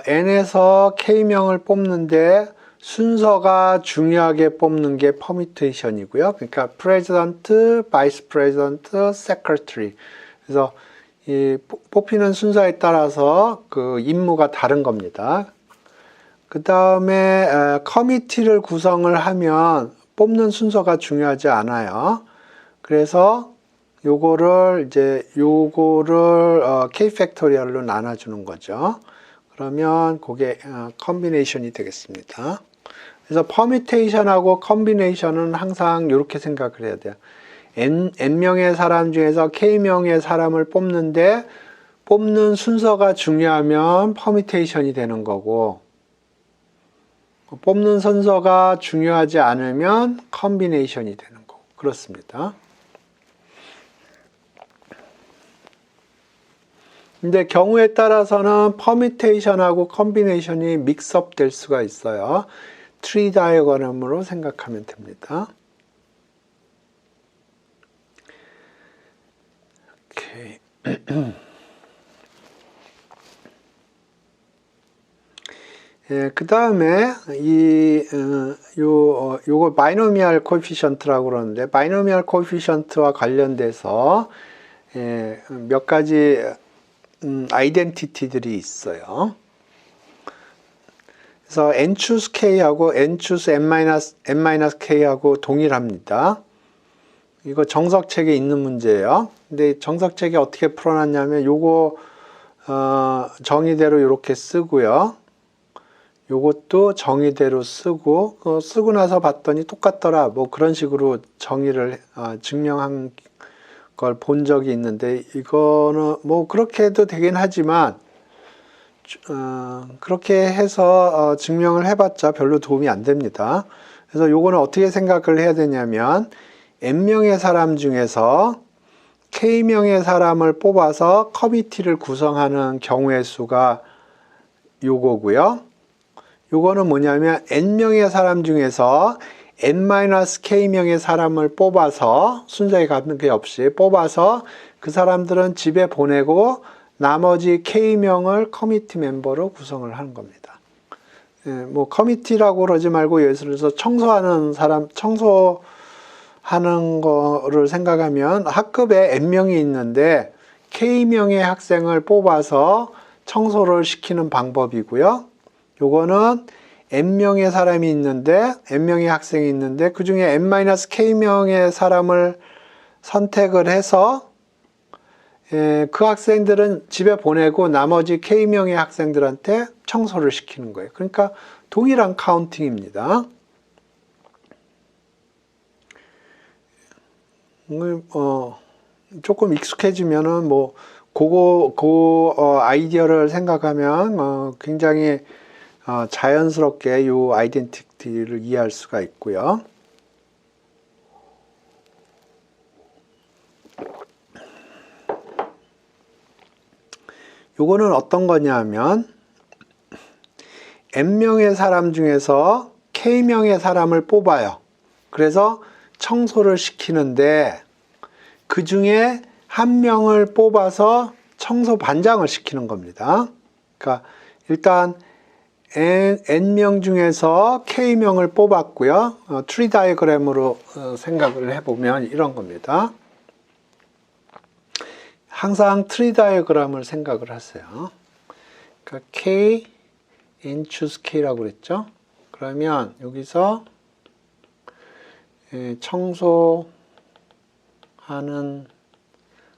n에서 k명을 뽑는데 순서가 중요하게 뽑는 게 permutation이고요. 그러니까 president, vice president, secretary. 그래서 이 뽑히는 순서에 따라서 그 임무가 다른 겁니다. 그 다음에 커미티를 구성을 하면 뽑는 순서가 중요하지 않아요. 그래서 요거를 K 팩토리얼로 나눠주는 거죠. 그러면 그게 컨비네이션이 되겠습니다. 그래서 퍼뮤테이션하고 컨비네이션은 항상 이렇게 생각을 해야 돼요. n명의 사람 중에서 k명의 사람을 뽑는데 뽑는 순서가 중요하면 퍼뮤테이션이 되는 거고, 뽑는 순서가 중요하지 않으면 컨비네이션이 되는 거고, 그렇습니다. 근데 경우에 따라서는 퍼뮤테이션하고 컨비네이션이 믹스업 될 수가 있어요. 트리 다이어그램으로 생각하면 됩니다. 오케이. 그 다음에 요거 바이노미얼 코에피션트라고 그러는데, 바이노미얼 코에피션트와 관련돼서 몇 가지 아이덴티티들이 있어요. 그래서 n choose k하고 n choose n-k하고 동일합니다. 이거 정석책에 있는 문제예요. 근데 정석책에 어떻게 풀어놨냐면 요거 정의대로 이렇게 쓰고요. 요것도 정의대로 쓰고 쓰고 나서 봤더니 똑같더라. 뭐 그런 식으로 정의를 증명한 걸 본 적이 있는데, 이거는 뭐 그렇게 해도 되긴 하지만 그렇게 해서 증명을 해봤자 별로 도움이 안 됩니다. 그래서 요거는 어떻게 생각을 해야 되냐면, n명의 사람 중에서 k명의 사람을 뽑아서 커미티를 구성하는 경우의 수가 요거고요. 요거는 뭐냐면 n명의 사람 중에서 n-k명의 사람을 뽑아서, 순서에 관계없이 뽑아서 그 사람들은 집에 보내고 나머지 k명을 커미티 멤버로 구성을 하는 겁니다. 뭐 커미티라고 그러지 말고 예를 들어서 청소하는 사람, 청소하는 거를 생각하면 학급에 n명이 있는데 k명의 학생을 뽑아서 청소를 시키는 방법이고요. 요거는 n명의 사람이 있는데, n명의 학생이 있는데 그 중에 n-k명의 사람을 선택을 해서 그 학생들은 집에 보내고 나머지 k명의 학생들한테 청소를 시키는 거예요. 그러니까 동일한 카운팅입니다. 조금 익숙해지면은 뭐 아이디어를 생각하면 굉장히 자연스럽게 이 아이덴티티를 이해할 수가 있고요. 요거는 어떤 거냐면, n명의 사람 중에서 k명의 사람을 뽑아요. 그래서 청소를 시키는데 그 중에 한 명을 뽑아서 청소 반장을 시키는 겁니다. 그러니까 일단 n명 중에서 k명을 뽑았고요. 트리 다이어그램으로 생각을 해보면 이런 겁니다. 항상 트리 다이어그램을 생각을 하세요. 그러니까 k, n choose k라고 그랬죠. 그러면 여기서 청소하는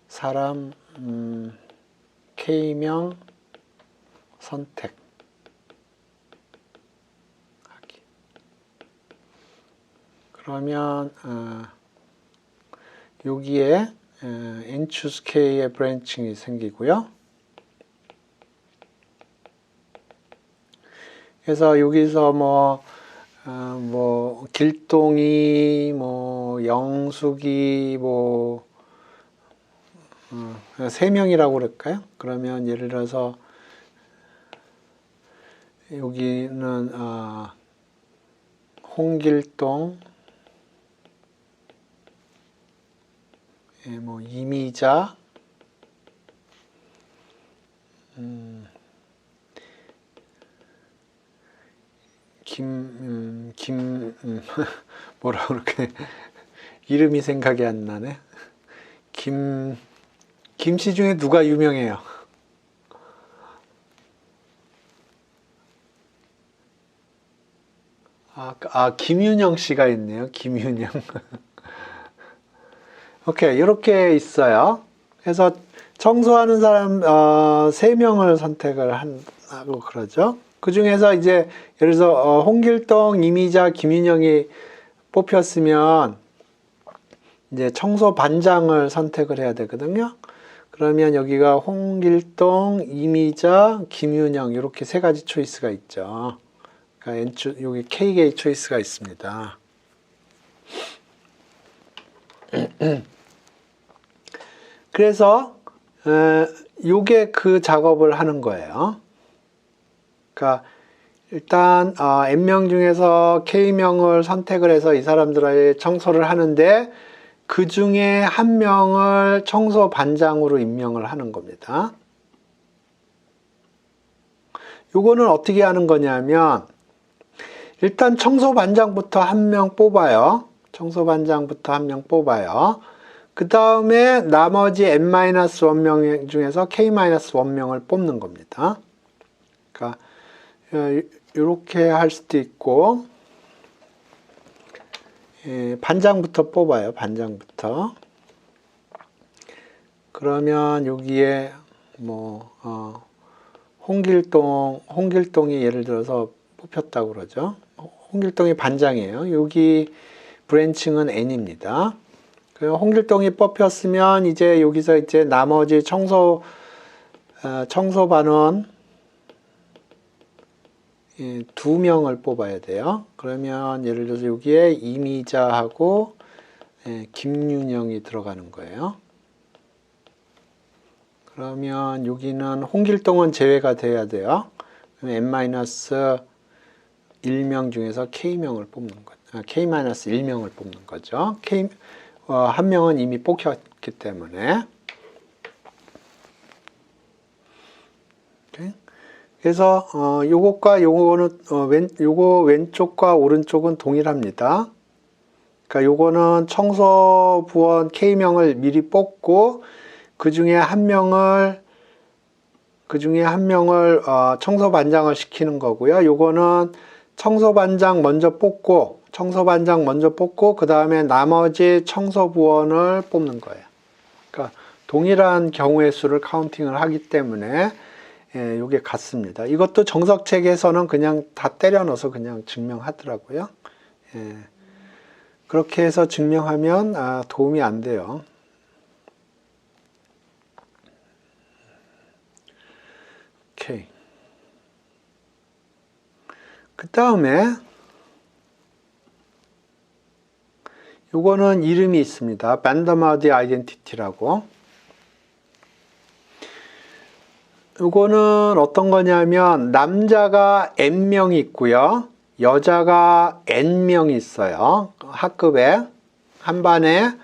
사람 k명 선택. 그러면 여기에 n choose k의 브랜칭이 생기고요. 그래서 여기서 뭐 길동이, 영숙이, 3명이라고 그럴까요? 그러면 예를 들어서 여기는 홍길동, 이미자, 뭐라 그렇게 이름이 생각이 안 나네. 김씨 중에 누가 유명해요? 김윤영 씨가 있네요. 김윤영. 오케이, 이렇게 있어요. 그래서 청소하는 사람 3명을 선택을 하고 그러죠. 그 중에서 이제 예를 들어서 홍길동, 이미자, 김윤영이 뽑혔으면 이제 청소 반장을 선택을 해야 되거든요. 그러면 여기가 홍길동, 이미자, 김윤영 이렇게 3가지 초이스가 있죠. 그러니까 여기 K개의 초이스가 있습니다. 그래서 요게 그 작업을 하는 거예요. 그러니까 일단 n명 중에서 k명을 선택을 해서 이 사람들의 청소를 하는데 그 중에 한 명을 청소 반장으로 임명을 하는 겁니다. 요거는 어떻게 하는 거냐면 일단 청소 반장부터 한 명 뽑아요. 청소 반장부터 한 명 뽑아요. 그 다음에 나머지 n-1명 중에서 k-1명을 뽑는 겁니다. 그러니까 이렇게 할 수도 있고 반장부터 뽑아요. 반장부터. 그러면 여기에 홍길동이 예를 들어서 뽑혔다고 그러죠. 홍길동이 반장이에요. 여기 브랜칭은 n입니다. 홍길동이 뽑혔으면 이제 여기서 이제 나머지 청소 반원 2명을 뽑아야 돼요. 그러면 예를 들어서 여기에 이미자하고 김윤영이 들어가는 거예요. 그러면 여기는 홍길동은 제외가 돼야 돼요. n-1명 중에서 k명을 뽑는 거죠. k-1명을 뽑는 거죠. 한 명은 이미 뽑혔기 때문에. 그래서 요것과 요거는 요거 왼쪽과 오른쪽은 동일합니다. 그러니까 요거는 청소부원 K명을 미리 뽑고 그 중에 한 명을 청소반장을 시키는 거고요. 요거는 청소반장 먼저 뽑고 그 다음에 나머지 청소부원을 뽑는 거예요. 그러니까 동일한 경우의 수를 카운팅을 하기 때문에 요게 같습니다. 이것도 정석책에서는 그냥 다 때려 넣어서 그냥 증명하더라고요. 그렇게 해서 증명하면 도움이 안 돼요. 오케이. 그 다음에 요거는 이름이 있습니다. 반더마드 아이덴티티라고. 요거는 어떤 거냐면 남자가 n명이 있고요. 여자가 n명이 있어요. 학급에 한 반에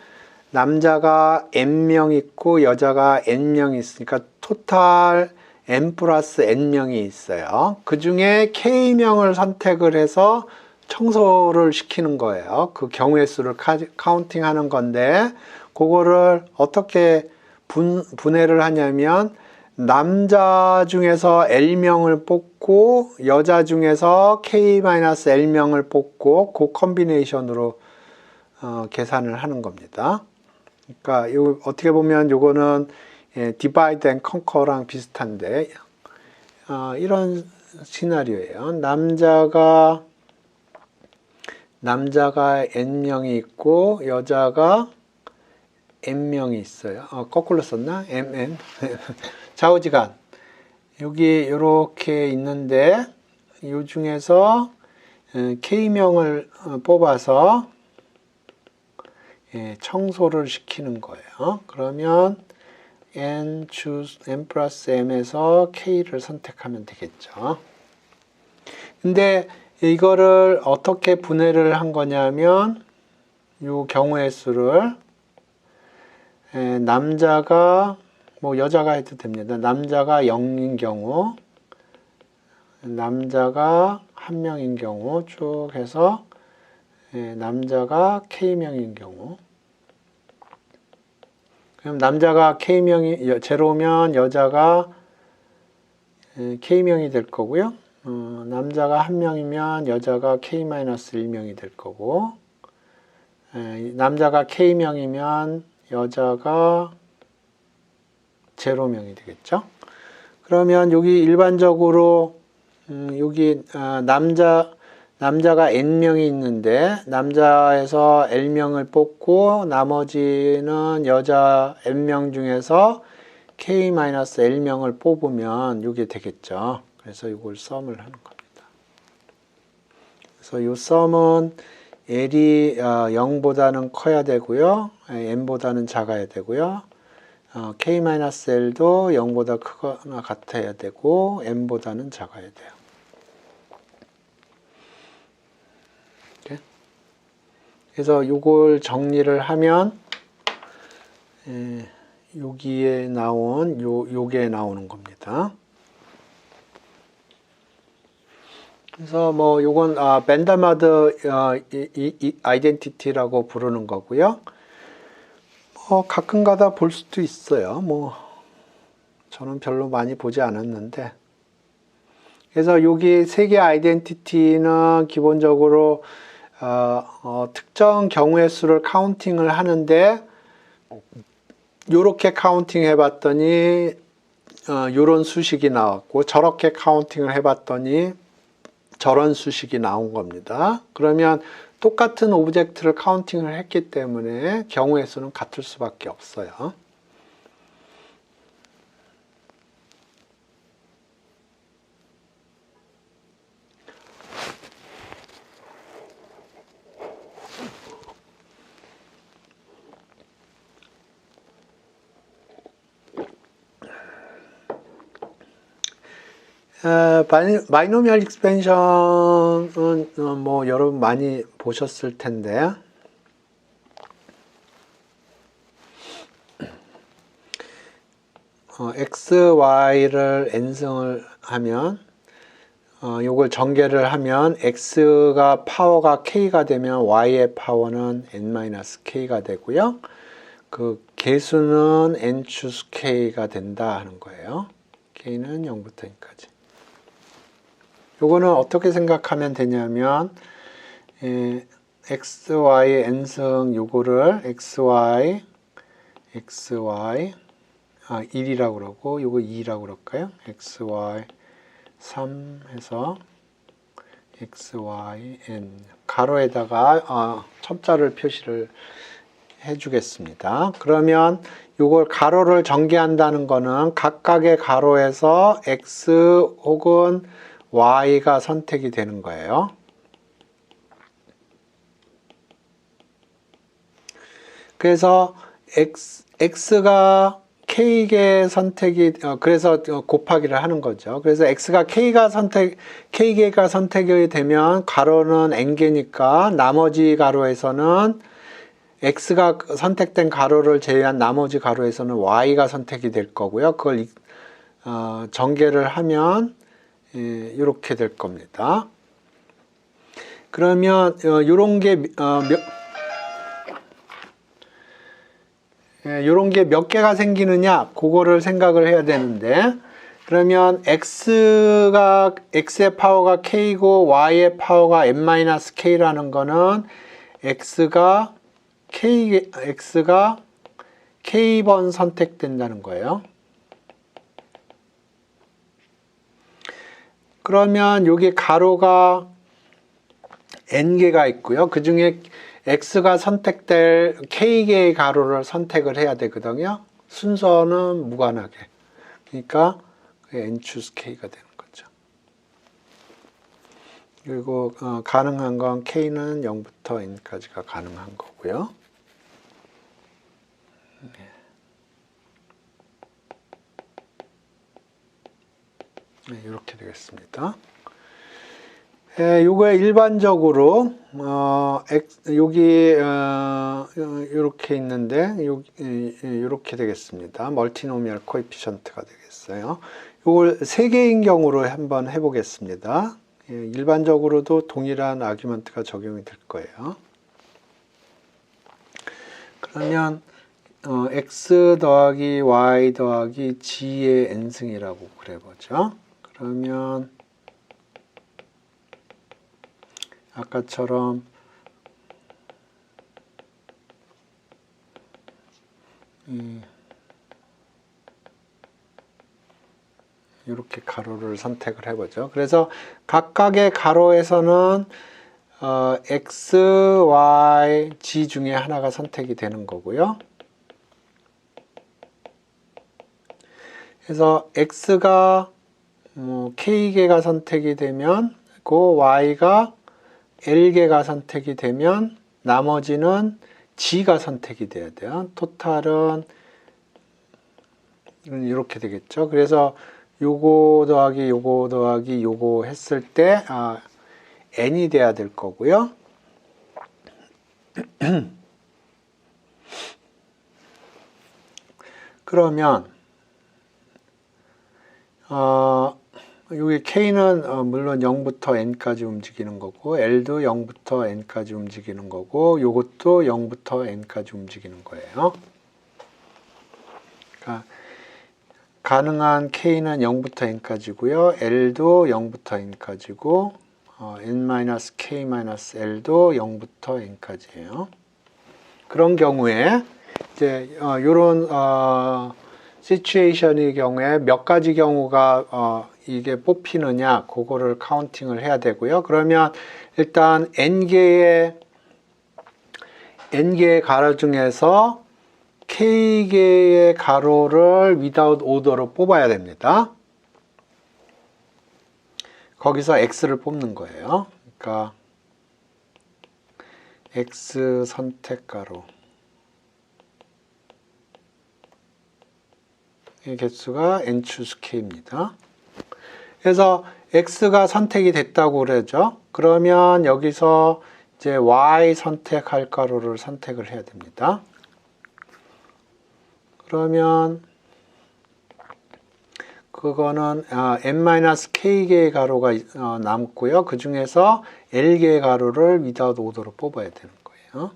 남자가 n명 있고 여자가 n명이 있으니까 토탈 n 플러스 n명이 있어요. 그 중에 k명을 선택을 해서 청소를 시키는 거예요. 그 경우의 수를 카운팅 하는 건데, 그거를 어떻게 분해를 하냐면, 남자 중에서 L명을 뽑고, 여자 중에서 K-L명을 뽑고, 그 컨비네이션으로 계산을 하는 겁니다. 그러니까 요 어떻게 보면 요거는 divide and conquer랑 비슷한데, 이런 시나리오예요. 남자가 n명이 있고 여자가 n명이 있어요. 거꾸로 썼나? mn. 좌우지간. 여기 이렇게 있는데 이 중에서 k명을 뽑아서 청소를 시키는 거예요. 그러면 n 플러스 m에서 k를 선택하면 되겠죠. 근데 이거를 어떻게 분해를 한 거냐면, 이 경우의 수를 남자가, 뭐 여자가 해도 됩니다. 남자가 0인 경우, 남자가 1명인 경우 쭉 해서 남자가 K명인 경우, 그럼 남자가 K명이 제로면 여자가 K명이 될 거고요. 남자가 1명이면 여자가 K-1명이 될 거고, 남자가 K명이면 여자가 제로명이 되겠죠. 그러면 여기 일반적으로 여기 남자가 n명이 있는데 남자에서 l명을 뽑고 나머지는 여자 n명 중에서 k-l명을 뽑으면 이게 되겠죠. 그래서 이걸 썸을 하는 겁니다. 그래서 이 썸은 l이 0보다는 커야 되고요. n보다는 작아야 되고요. k-l도 0보다 크거나 같아야 되고 n보다는 작아야 돼요. 그래서 이걸 정리를 하면 여기에 나온 요게 나오는 겁니다. 그래서 뭐 요건 벤다마드 아이덴티티라고 부르는 거고요. 가끔가다 볼 수도 있어요. 뭐 저는 별로 많이 보지 않았는데. 그래서 여기 세 개 아이덴티티는 기본적으로 특정 경우의 수를 카운팅을 하는데, 요렇게 카운팅 해봤더니 요런 수식이 나왔고, 저렇게 카운팅을 해봤더니 저런 수식이 나온 겁니다. 그러면 똑같은 오브젝트를 카운팅을 했기 때문에 경우의 수는 같을 수밖에 없어요. 바이노미얼 익스펜션은 뭐 여러분 많이 보셨을 텐데, x, y를 n승을 하면 요걸 전개를 하면 x가 파워가 k가 되면 y의 파워는 n-k가 되고요. 그 개수는 n 추수 k가 된다 하는 거예요. k는 0부터 n까지. 요거는 어떻게 생각하면 되냐면 x, y, n승 요거를 xy 1이라고 그러고 요거 2라고 그럴까요? xy 3 해서 xyn 가로에다가 첨자를 표시를 해주겠습니다. 그러면 요걸 가로를 전개한다는 거는 각각의 가로에서 x 혹은 y가 선택이 되는 거예요. 그래서 x가 k개 선택이 그래서 곱하기를 하는 거죠. 그래서 x가 k개가 선택이 되면 가로는 n개니까 나머지 가로에서는 x가 선택된 가로를 제외한 나머지 가로에서는 y가 선택이 될 거고요. 그걸 전개를 하면 이렇게 될 겁니다. 그러면 요런 게 요런 게 몇 개가 생기느냐 그거를 생각을 해야 되는데, 그러면 x의 파워가 k고 y의 파워가 n-k라는 거는 x가 k번 선택된다는 거예요. 그러면 여기 가로가 n개가 있고요. 그 중에 x가 선택될 k개의 가로를 선택을 해야 되거든요. 순서는 무관하게. 그러니까 n choose k가 되는 거죠. 그리고 가능한 건 k는 0부터 n까지가 가능한 거고요. 네, 이렇게 되겠습니다. 요거에 일반적으로 여기 이렇게 있는데 이렇게 되겠습니다. 멀티노미얼 코에피션트가 되겠어요. 요걸 세 개인 경우로 한번 해보겠습니다. 일반적으로도 동일한 아규먼트가 적용이 될 거예요. 그러면 x 더하기 y 더하기 g의 n승이라고 그려보죠. 그러면 아까처럼 이렇게 가로를 선택을 해보죠. 그래서 각각의 가로에서는 x, y, g 중에 하나가 선택이 되는 거고요. 그래서 x가 k개가 선택이 되면 그 y가 l개가 선택이 되면 나머지는 g가 선택이 돼야 돼요. 토탈은 이렇게 되겠죠. 그래서 요거 더하기 요거 더하기 요거 했을 때 n이 돼야 될 거고요. 그러면 여기 k는 물론 0부터 n까지 움직이는 거고, l도 0부터 n까지 움직이는 거고, 요것도 0부터 n까지 움직이는 거예요. 그러니까 가능한 k는 0부터 n까지고요. l도 0부터 n까지고, n-k-l도 0부터 n까지예요. 그런 경우에 이제 요런 시츄에이션의 경우에 몇 가지 경우가 이게 뽑히느냐 그거를 카운팅을 해야 되고요. 그러면 일단 n개의 가로 중에서 k개의 가로를 without order로 뽑아야 됩니다. 거기서 x를 뽑는 거예요. 그러니까 x 선택 가로 이 개수가 n choose k입니다. 그래서 x가 선택이 됐다고 그러죠. 그러면 여기서 이제 y 선택할 가로를 선택을 해야 됩니다. 그러면 그거는 n-k개의 가로가 남고요. 그 중에서 l개의 가로를 without order로 뽑아야 되는 거예요.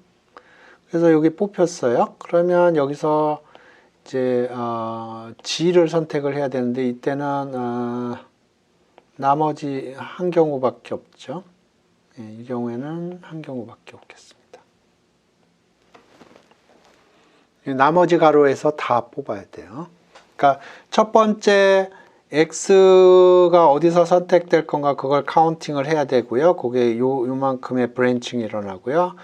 그래서 여기 뽑혔어요. 그러면 여기서 이제 g를 선택을 해야 되는데 이때는 나머지 한 경우밖에 없죠. 이 경우에는 한 경우밖에 없겠습니다. 나머지 가로에서 다 뽑아야 돼요. 그러니까 첫 번째 x가 어디서 선택될 건가 그걸 카운팅을 해야 되고요. 그게 요만큼의 브랜칭이 일어나고요.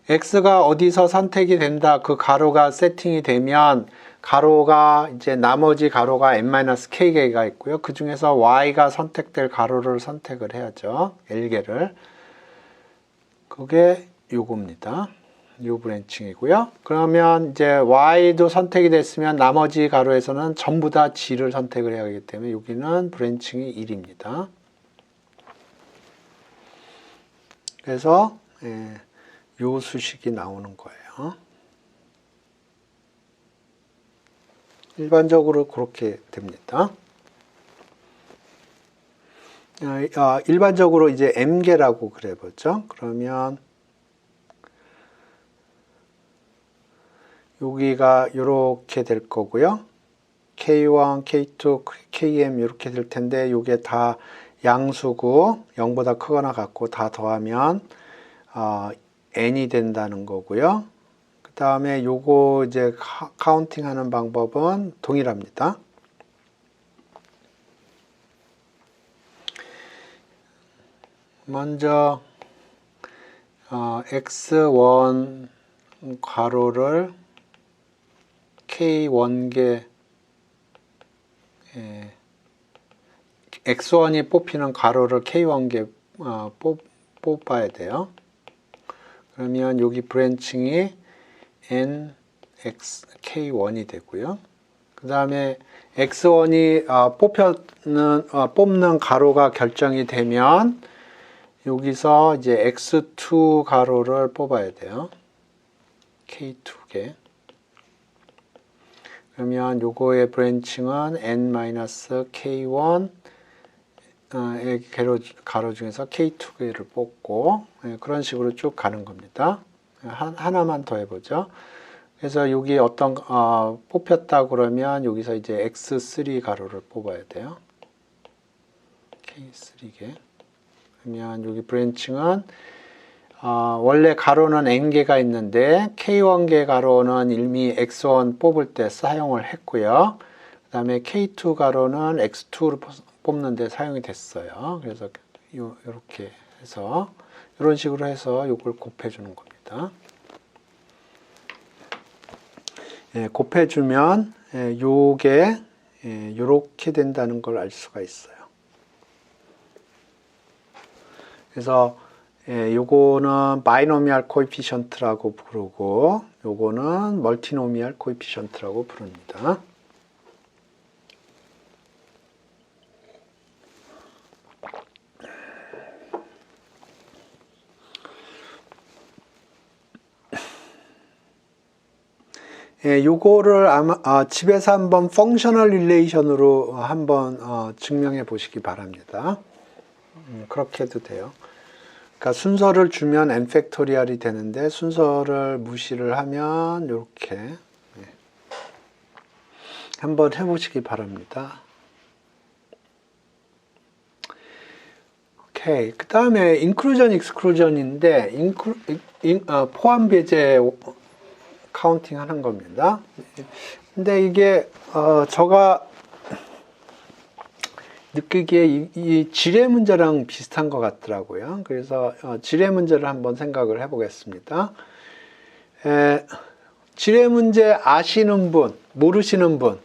x가 어디서 선택이 된다 그 가로가 세팅이 되면 가로가 이제 나머지 가로가 n-k개가 있고요. 그 중에서 y가 선택될 가로를 선택을 해야죠. l개를. 그게 요겁니다. 요 브랜칭이고요. 그러면 이제 y도 선택이 됐으면 나머지 가로에서는 전부 다 g를 선택을 해야 하기 때문에 여기는 브랜칭이 1입니다. 그래서 요 수식이 나오는 거예요. 일반적으로 그렇게 됩니다. 일반적으로 이제 m개라고 그래보죠. 그러면 여기가 이렇게 될 거고요. K1, K2, KM 이렇게 될 텐데 이게 다 양수고 0보다 크거나 같고 다 더하면 n이 된다는 거고요. 그 다음에 요거 이제 카운팅 하는 방법은 동일합니다. 먼저 x1 괄호를 k1개 x1이 뽑히는 괄호를 k1개 뽑아야 돼요. 그러면 여기 브랜칭이 n x k1이 되고요. 그 다음에 x1이 뽑는 가로가 결정이 되면 여기서 이제 x2 가로를 뽑아야 돼요. k2개. 그러면 요거의 브랜칭은 n-k1 가로 중에서 k2개를 뽑고 그런 식으로 쭉 가는 겁니다. 하나만 더 해보죠. 그래서 여기 어떤 뽑혔다 그러면 여기서 이제 x3 가로를 뽑아야 돼요. k3개. 그러면 여기 브랜칭은 원래 가로는 n개가 있는데 k1개 가로는 이미 x1 뽑을 때 사용을 했고요. 그 다음에 k2 가로는 x2를 뽑는 데 사용이 됐어요. 그래서 이렇게 해서 이런 식으로 해서 이걸 곱해주는 겁니다. 곱해주면 요게 이렇게 된다는 걸 알 수가 있어요. 그래서 요거는 바이노미얼 코에피션트라고 부르고 요거는 멀티노미얼 코에피션트라고 부릅니다. 요거를 아마 집에서 한번 펑셔널 릴레이션으로 한번 증명해 보시기 바랍니다. 그렇게 해도 돼요. 그러니까 순서를 주면 n 팩토리얼이 되는데 순서를 무시를 하면 이렇게 한번 해보시기 바랍니다. 오케이. 그 다음에 인클루전 익스클루전인데 포함 배제 카운팅 하는 겁니다. 근데 이게 제가 느끼기에 이 지뢰 문제랑 비슷한 것 같더라고요. 그래서 지뢰 문제를 한번 생각을 해보겠습니다. 지뢰 문제 아시는 분, 모르시는 분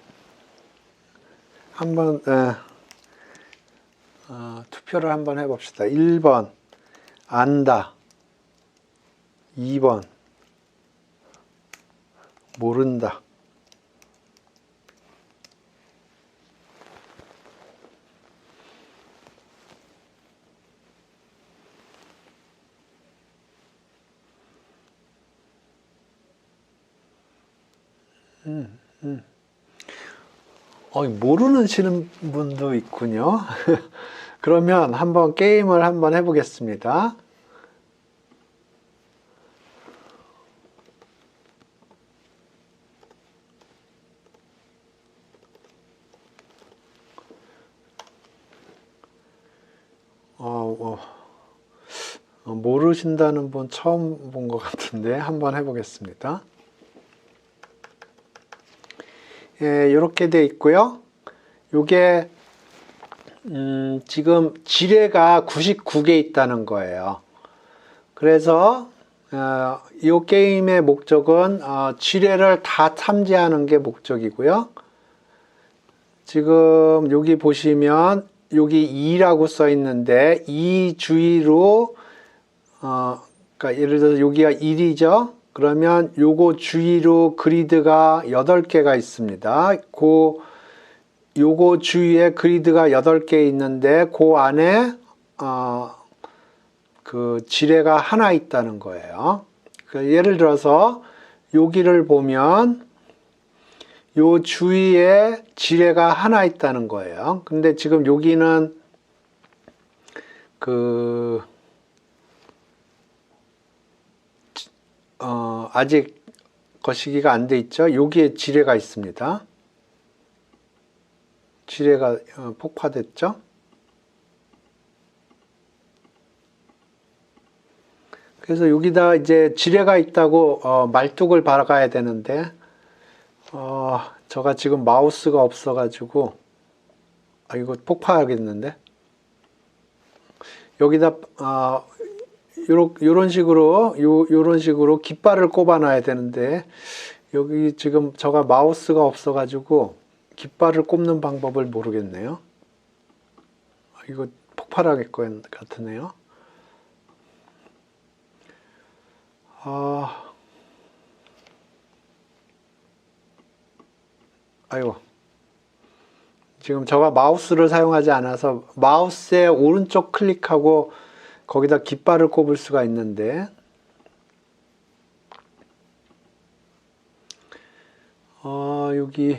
한번 투표를 한번 해봅시다. 1번 안다, 2번 모른다. 모르시는 분도 있군요. 그러면 한번 게임을 한번 해보겠습니다. 모르신다는 분 처음 본 것 같은데 한번 해보겠습니다. 이렇게 돼 있고요. 요게 지금 지뢰가 99개 있다는 거예요. 그래서 이 게임의 목적은 지뢰를 다 탐지하는 게 목적이고요. 지금 여기 보시면 여기 2라고 써 있는데 이 주위로 그러니까 예를 들어서 여기가 1이죠. 그러면 요거 주위로 그리드가 8개가 있습니다. 요거 주위에 그리드가 8개 있는데 그 안에 그 지뢰가 하나 있다는 거예요. 예를 들어서 여기를 보면 요 주위에 지뢰가 하나 있다는 거예요. 근데 지금 여기는 아직 거시기가 안 돼 있죠. 여기에 지뢰가 있습니다. 지뢰가 폭파됐죠. 그래서 여기다 이제 지뢰가 있다고 말뚝을 박아야 되는데 제가 지금 마우스가 없어가지고 이거 폭파하겠는데. 여기다 요런 식으로 깃발을 꼽아놔야 되는데 여기 지금 제가 마우스가 없어가지고 깃발을 꼽는 방법을 모르겠네요. 이거 폭발할 것 같으네요. 아이고. 지금 제가 마우스를 사용하지 않아서 마우스의 오른쪽 클릭하고 거기다 깃발을 꼽을 수가 있는데 여기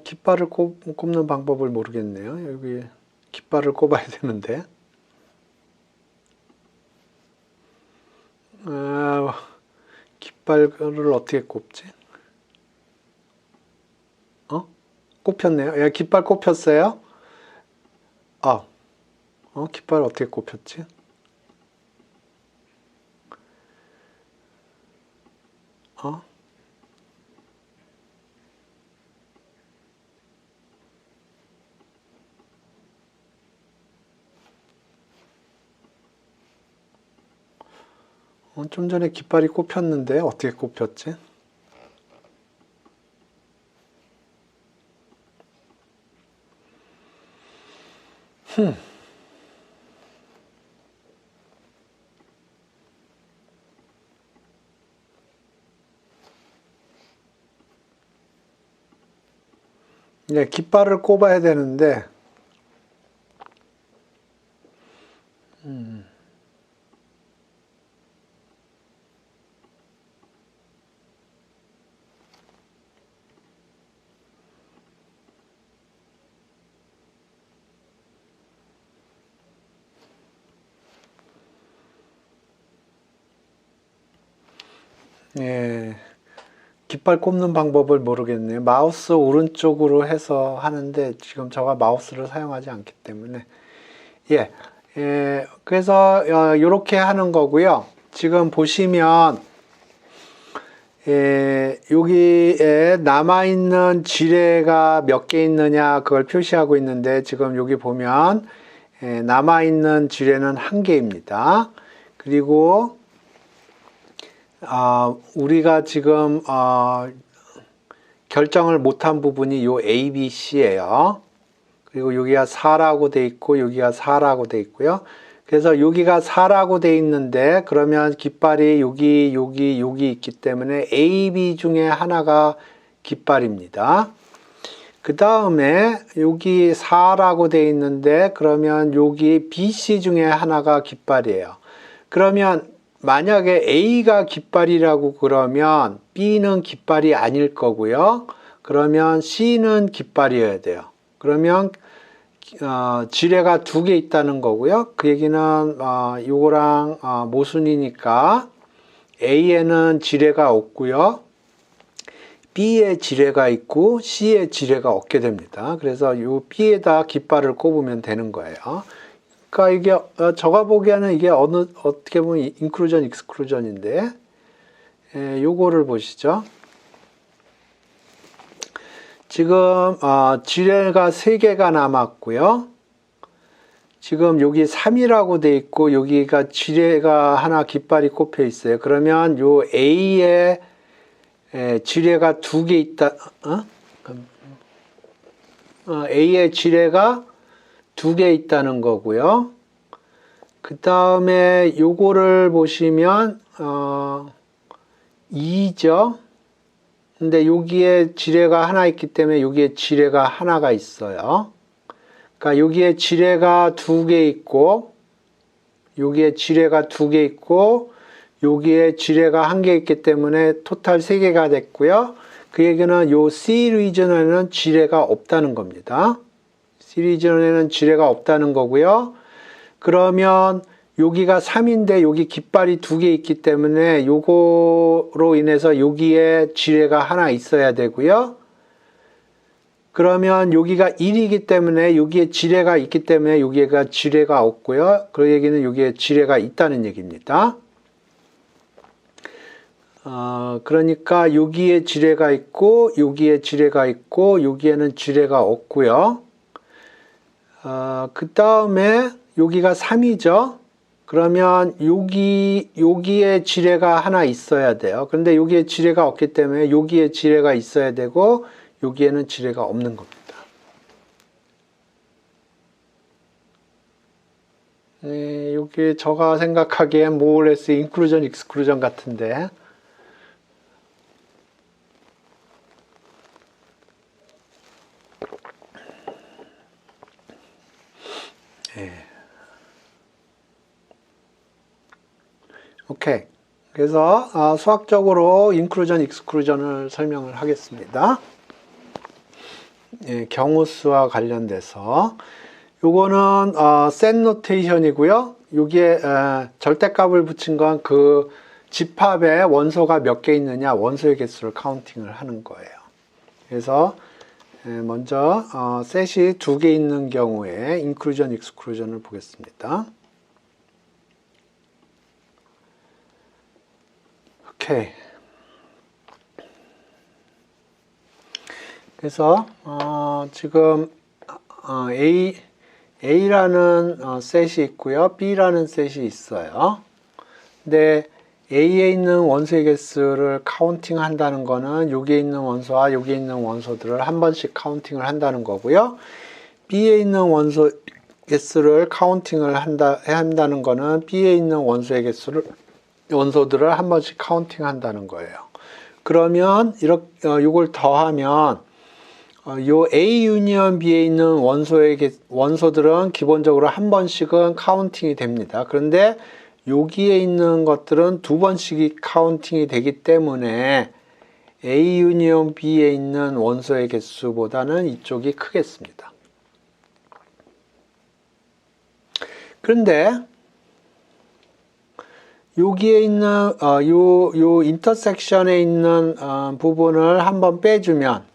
깃발을 꼽는 방법을 모르겠네요. 여기 깃발을 꼽아야 되는데 깃발을 어떻게 꼽지? 꼽혔네요. 예, 깃발 꼽혔어요. 깃발 어떻게 꼽혔지? 좀 전에 깃발이 꼽혔는데 어떻게 꼽혔지? 네, 깃발을 꼽아야 되는데 예, 깃발 꼽는 방법을 모르겠네요. 마우스 오른쪽으로 해서 하는데 지금 제가 마우스를 사용하지 않기 때문에 그래서 이렇게 하는 거고요. 지금 보시면 여기에 남아있는 지뢰가 몇 개 있느냐 그걸 표시하고 있는데 지금 여기 보면 남아있는 지뢰는 1개입니다. 그리고 우리가 지금 결정을 못한 부분이 요 A, B, C예요. 그리고 여기가 4라고 돼 있고 여기가 4라고 돼 있고요. 그래서 여기가 4라고 돼 있는데 그러면 깃발이 여기 있기 때문에 A, B 중에 하나가 깃발입니다. 그 다음에 여기 4라고 돼 있는데 그러면 여기 B, C 중에 하나가 깃발이에요. 그러면 만약에 A가 깃발이라고 그러면 B는 깃발이 아닐 거고요. 그러면 C는 깃발이어야 돼요. 그러면 지뢰가 2개 있다는 거고요. 그 얘기는 요거랑 모순이니까 A에는 지뢰가 없고요. B에 지뢰가 있고 C에 지뢰가 없게 됩니다. 그래서 요 B에다 깃발을 꼽으면 되는 거예요. 그러니까 이게 제가 보기에는 이게 어떻게 보면 인클루전, 익스클루전인데 요거를 보시죠. 지금 지뢰가 3개가 남았고요. 지금 여기 3이라고 돼 있고 여기가 지뢰가 하나 깃발이 꼽혀 있어요. 그러면 요 A에 지뢰가 2개 있다. A에 지뢰가 2개 있다는 거고요. 그 다음에 요거를 보시면 2죠. 근데 여기에 지뢰가 하나 있기 때문에 여기에 지뢰가 하나가 있어요. 그러니까 여기에 지뢰가 2개 있고 여기에 지뢰가 2개 있고 여기에 지뢰가 1개 있기 때문에 토탈 3개가 됐고요. 그 얘기는 요 C 리전에는 지뢰가 없다는 겁니다. 시리즈론에는 지뢰가 없다는 거고요. 그러면 여기가 3인데 여기 깃발이 2개 있기 때문에 요거로 인해서 여기에 지뢰가 하나 있어야 되고요. 그러면 여기가 1이기 때문에 여기에 지뢰가 있기 때문에 여기가 지뢰가 없고요. 그 얘기는 여기에 지뢰가 있다는 얘기입니다. 그러니까 여기에 지뢰가 있고 여기에 지뢰가 있고 여기에는 지뢰가 없고요. 그 다음에 여기가 3이죠. 그러면 여기에 지뢰가 하나 있어야 돼요. 그런데 여기에 지뢰가 없기 때문에 여기에 지뢰가 있어야 되고 여기에는 지뢰가 없는 겁니다. 네, 여기 제가 생각하기엔 모어레스 인클루전 익스클루전 같은데 네. 오케이. 그래서 수학적으로 인클루전 익스클루전을 설명을 하겠습니다. 예, 경우수와 관련돼서 요거는 set 노테이션이고요. 여기에 절대값을 붙인 건 그 집합에 원소가 몇 개 있느냐 원소의 개수를 카운팅을 하는 거예요. 그래서 먼저 셋이 2개 있는 경우에 인클루전 익스클루전을 보겠습니다. 오케이. 그래서 지금 A라는 셋이 있고요. B라는 셋이 있어요. 근데 A에 있는 원소의 개수를 카운팅 한다는 거는 여기에 있는 원소와 여기에 있는 원소들을 한 번씩 카운팅을 한다는 거고요. B에 있는 원소 개수를 카운팅을 한다는 거는 B에 있는 원소의 원소들을 한 번씩 카운팅 한다는 거예요. 그러면 이렇게 이걸 더하면 요 A 유니언 B에 있는 원소들은 기본적으로 한 번씩은 카운팅이 됩니다. 그런데 여기에 있는 것들은 2번씩이 카운팅이 되기 때문에 A 유니언 B에 있는 원소의 개수보다는 이쪽이 크겠습니다. 그런데 여기에 있는 요 인터섹션에 있는 부분을 한번 빼주면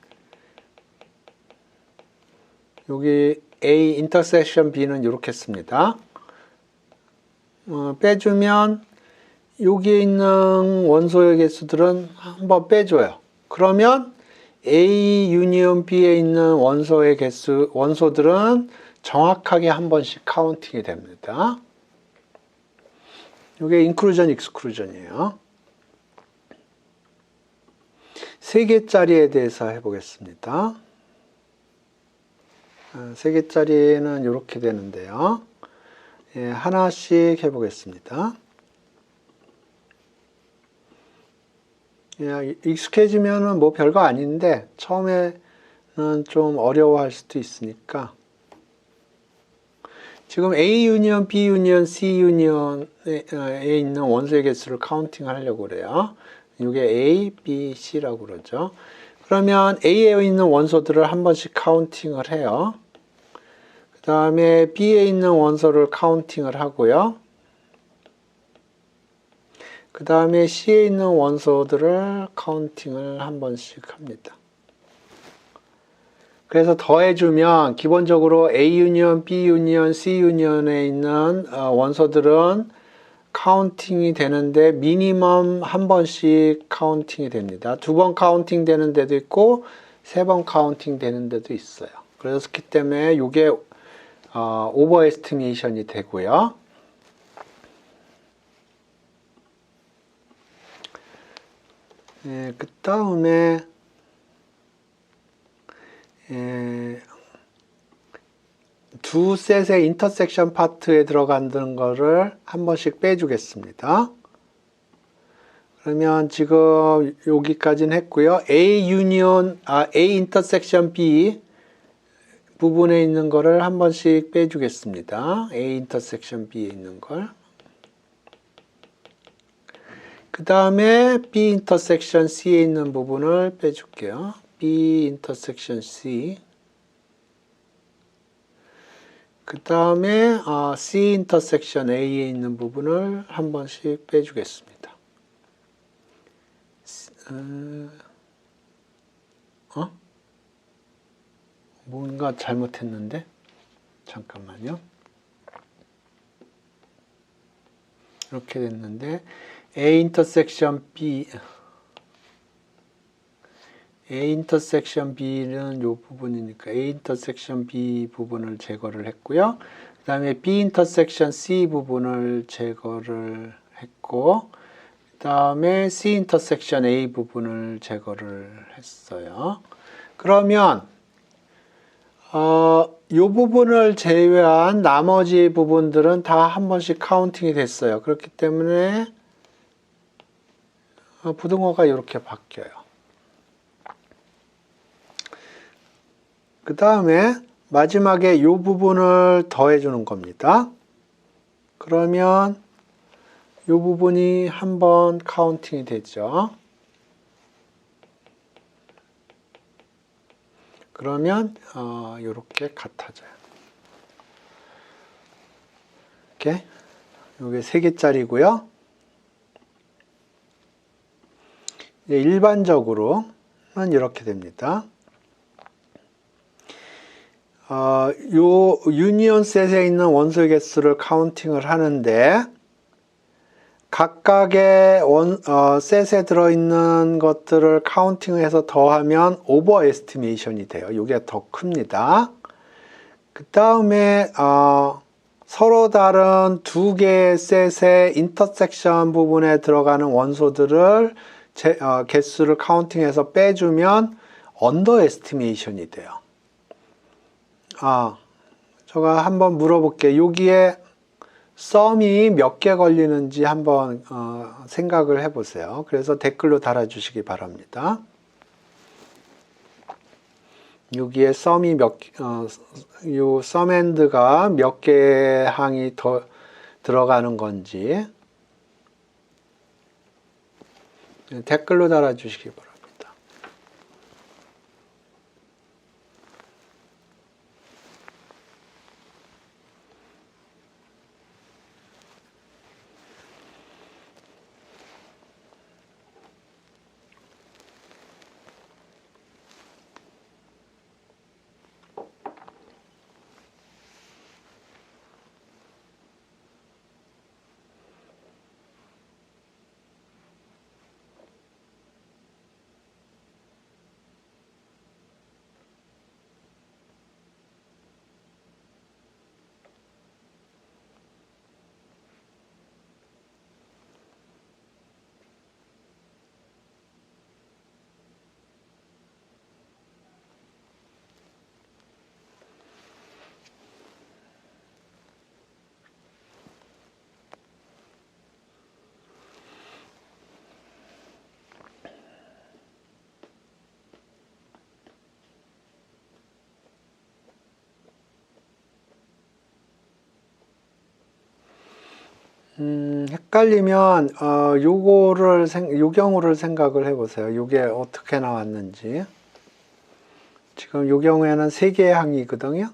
여기 A 인터섹션 B는 이렇게 씁니다. 빼주면 여기에 있는 원소의 개수들은 한번 빼줘요. 그러면 A 유니온 B에 있는 원소들은 정확하게 한 번씩 카운팅이 됩니다. 이게 인클루전 익스클루전이에요. 3개짜리에 대해서 해보겠습니다. 3개짜리는 이렇게 되는데요. 예, 하나씩 해보겠습니다. 예, 익숙해지면은 뭐 별거 아닌데 처음에는 좀 어려워할 수도 있으니까 지금 A 유니언, B 유니언, C 유니언에 있는 원소의 개수를 카운팅 하려고 그래요. 이게 A, B, C라고 그러죠. 그러면 A에 있는 원소들을 한 번씩 카운팅을 해요. 그 다음에 B에 있는 원소를 카운팅을 하고요. 그 다음에 C에 있는 원소들을 카운팅을 한 번씩 합니다. 그래서 더해주면 기본적으로 A 유니언, B 유니언, C 유니언에 있는 원소들은 카운팅이 되는데 미니멈 한 번씩 카운팅이 됩니다. 2번 카운팅 되는 데도 있고 3번 카운팅 되는 데도 있어요. 그렇기 때문에 이게 오버 에스티메이션이 되고요. 그 다음에 두 셋의 인터섹션 파트에 들어가는 거를 한 번씩 빼주겠습니다. 그러면 지금 여기까지는 했고요. A 인터섹션 B 부분에 있는 거를 한 번씩 빼주겠습니다. A 인터섹션 B에 있는 걸. 그 다음에 B 인터섹션 C에 있는 부분을 빼줄게요. B 인터섹션 C. 그 다음에 C 인터섹션 A에 있는 부분을 한 번씩 빼주겠습니다. 뭔가 잘못했는데? 잠깐만요. 이렇게 됐는데 A 인터섹션 B는 이 부분이니까 A 인터섹션 B 부분을 제거를 했고요. 그 다음에 B 인터섹션 C 부분을 제거를 했고, 그 다음에 C 인터섹션 A 부분을 제거를 했어요. 그러면 이 부분을 제외한 나머지 부분들은 다 한 번씩 카운팅이 됐어요. 그렇기 때문에 부등호가 이렇게 바뀌어요. 그 다음에 마지막에 이 부분을 더해 주는 겁니다. 그러면 이 부분이 한 번 카운팅이 되죠. 그러면 이렇게 같아져요. 이렇게 이게 3개짜리고요. 일반적으로는 이렇게 됩니다. 요 유니온 셋에 있는 원소의 개수를 카운팅을 하는데 각각의 셋에 들어있는 것들을 카운팅해서 더하면 오버 에스티메이션이 돼요. 이게 더 큽니다. 그 다음에 서로 다른 2개의 셋의 인터섹션 부분에 들어가는 원소들을 개수를 카운팅해서 빼주면 언더 에스티메이션이 돼요. 제가 한번 물어볼게요. 여기에 썸이 몇 개 걸리는지 한번 생각을 해보세요. 그래서 댓글로 달아주시기 바랍니다. 여기에 썸이 요 썸엔드가 몇 개의 항이 더 들어가는 건지 댓글로 달아주시기 바랍니다. 헷갈리면 요 경우를 생각을 해보세요. 요게 어떻게 나왔는지. 지금 요 경우에는 3개의 항이거든요.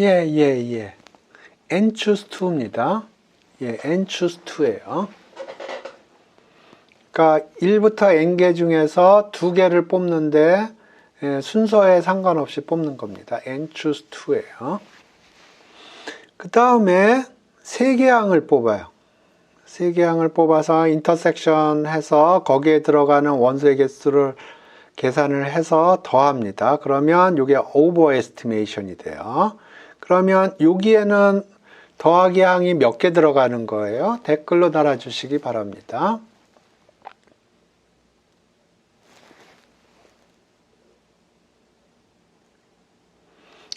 예. n choose 2입니다. 예, n choose 2예요. 그러니까 1부터 n개 중에서 2개를 뽑는데 순서에 상관없이 뽑는 겁니다. n choose 2예요. 그 다음에 3개 항을 뽑아요. 3개 항을 뽑아서 인터섹션 해서 거기에 들어가는 원소의 개수를 계산을 해서 더합니다. 그러면 이게 오버 에스티메이션이 돼요. 그러면 여기에는 더하기 항이 몇 개 들어가는 거예요? 댓글로 달아주시기 바랍니다.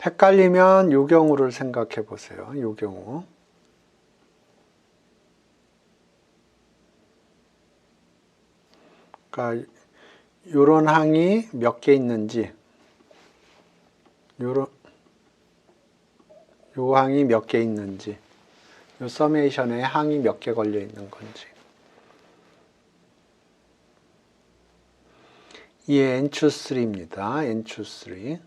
헷갈리면 요 경우를 생각해 보세요. 요 경우. 그러니까 요런 항이 몇 개 있는지, 요 항이 몇 개 있는지, 요 서메이션에 항이 몇 개 걸려 있는 건지. 이게 n-3입니다. n-3.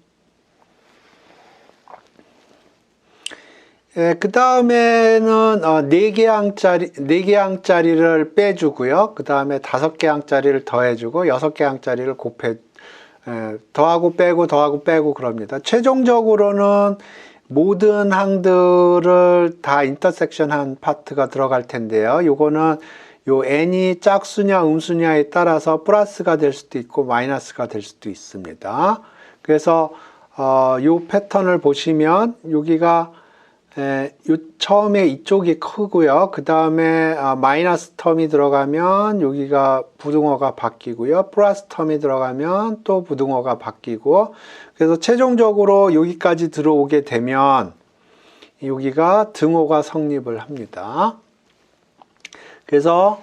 예, 그 다음에는 4개 항짜리를 빼주고요. 그 다음에 5개 항짜리를 더해주고 6개 항짜리를 더하고 빼고 그럽니다. 최종적으로는 모든 항들을 다 인터섹션한 파트가 들어갈 텐데요. 요거는 요 n이 짝수냐 음수냐에 따라서 플러스가 될 수도 있고 마이너스가 될 수도 있습니다. 그래서 요 패턴을 보시면 여기가 처음에 이쪽이 크고요. 그 다음에 마이너스 텀이 들어가면 여기가 부등호가 바뀌고요. 플러스 텀이 들어가면 또 부등호가 바뀌고, 그래서 최종적으로 여기까지 들어오게 되면 여기가 등호가 성립을 합니다. 그래서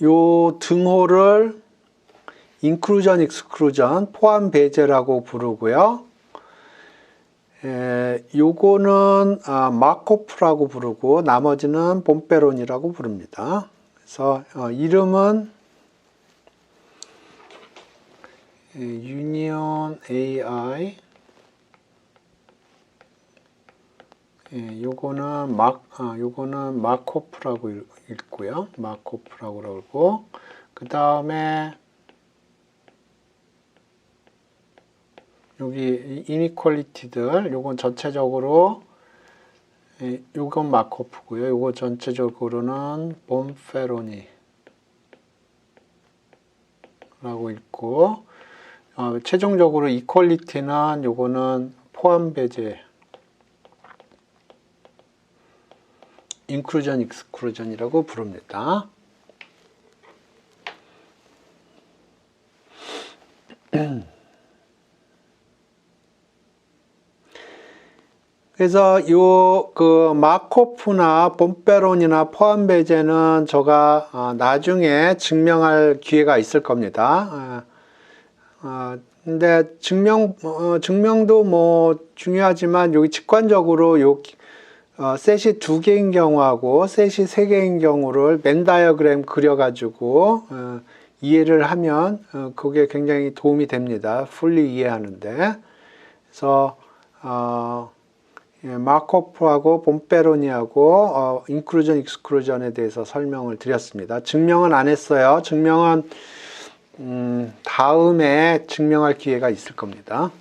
요 등호를 인클루전, 익스클루전, 포함 배제라고 부르고요. 요거는 마코프라고 부르고 나머지는 봄페론이라고 부릅니다. 그래서 이름은 유니온 AI, 요거는 마코프라고 읽고요. 마코프라고 그러고, 그 다음에 여기 이니퀄리티들, 요건 전체적으로 요건 마코프고요. 요거 전체적으로는 봄페로니 라고 읽고, 최종적으로 이퀄리티는 요거는 포함 배제, 인클루전, 익스클루전이라고 부릅니다. 그래서 마코프나 봄페론이나 포함 배제는 제가 나중에 증명할 기회가 있을 겁니다. 근데 증명도 뭐 중요하지만 여기 직관적으로 셋이 2개인 경우하고 셋이 3개인 경우를 벤 다이어그램 그려가지고 이해를 하면 그게 굉장히 도움이 됩니다. 풀리 이해하는데. 그래서 마코프하고 봄페로니하고 인클루전, 익스클루전에 대해서 설명을 드렸습니다. 증명은 안 했어요. 증명은 다음에 증명할 기회가 있을 겁니다.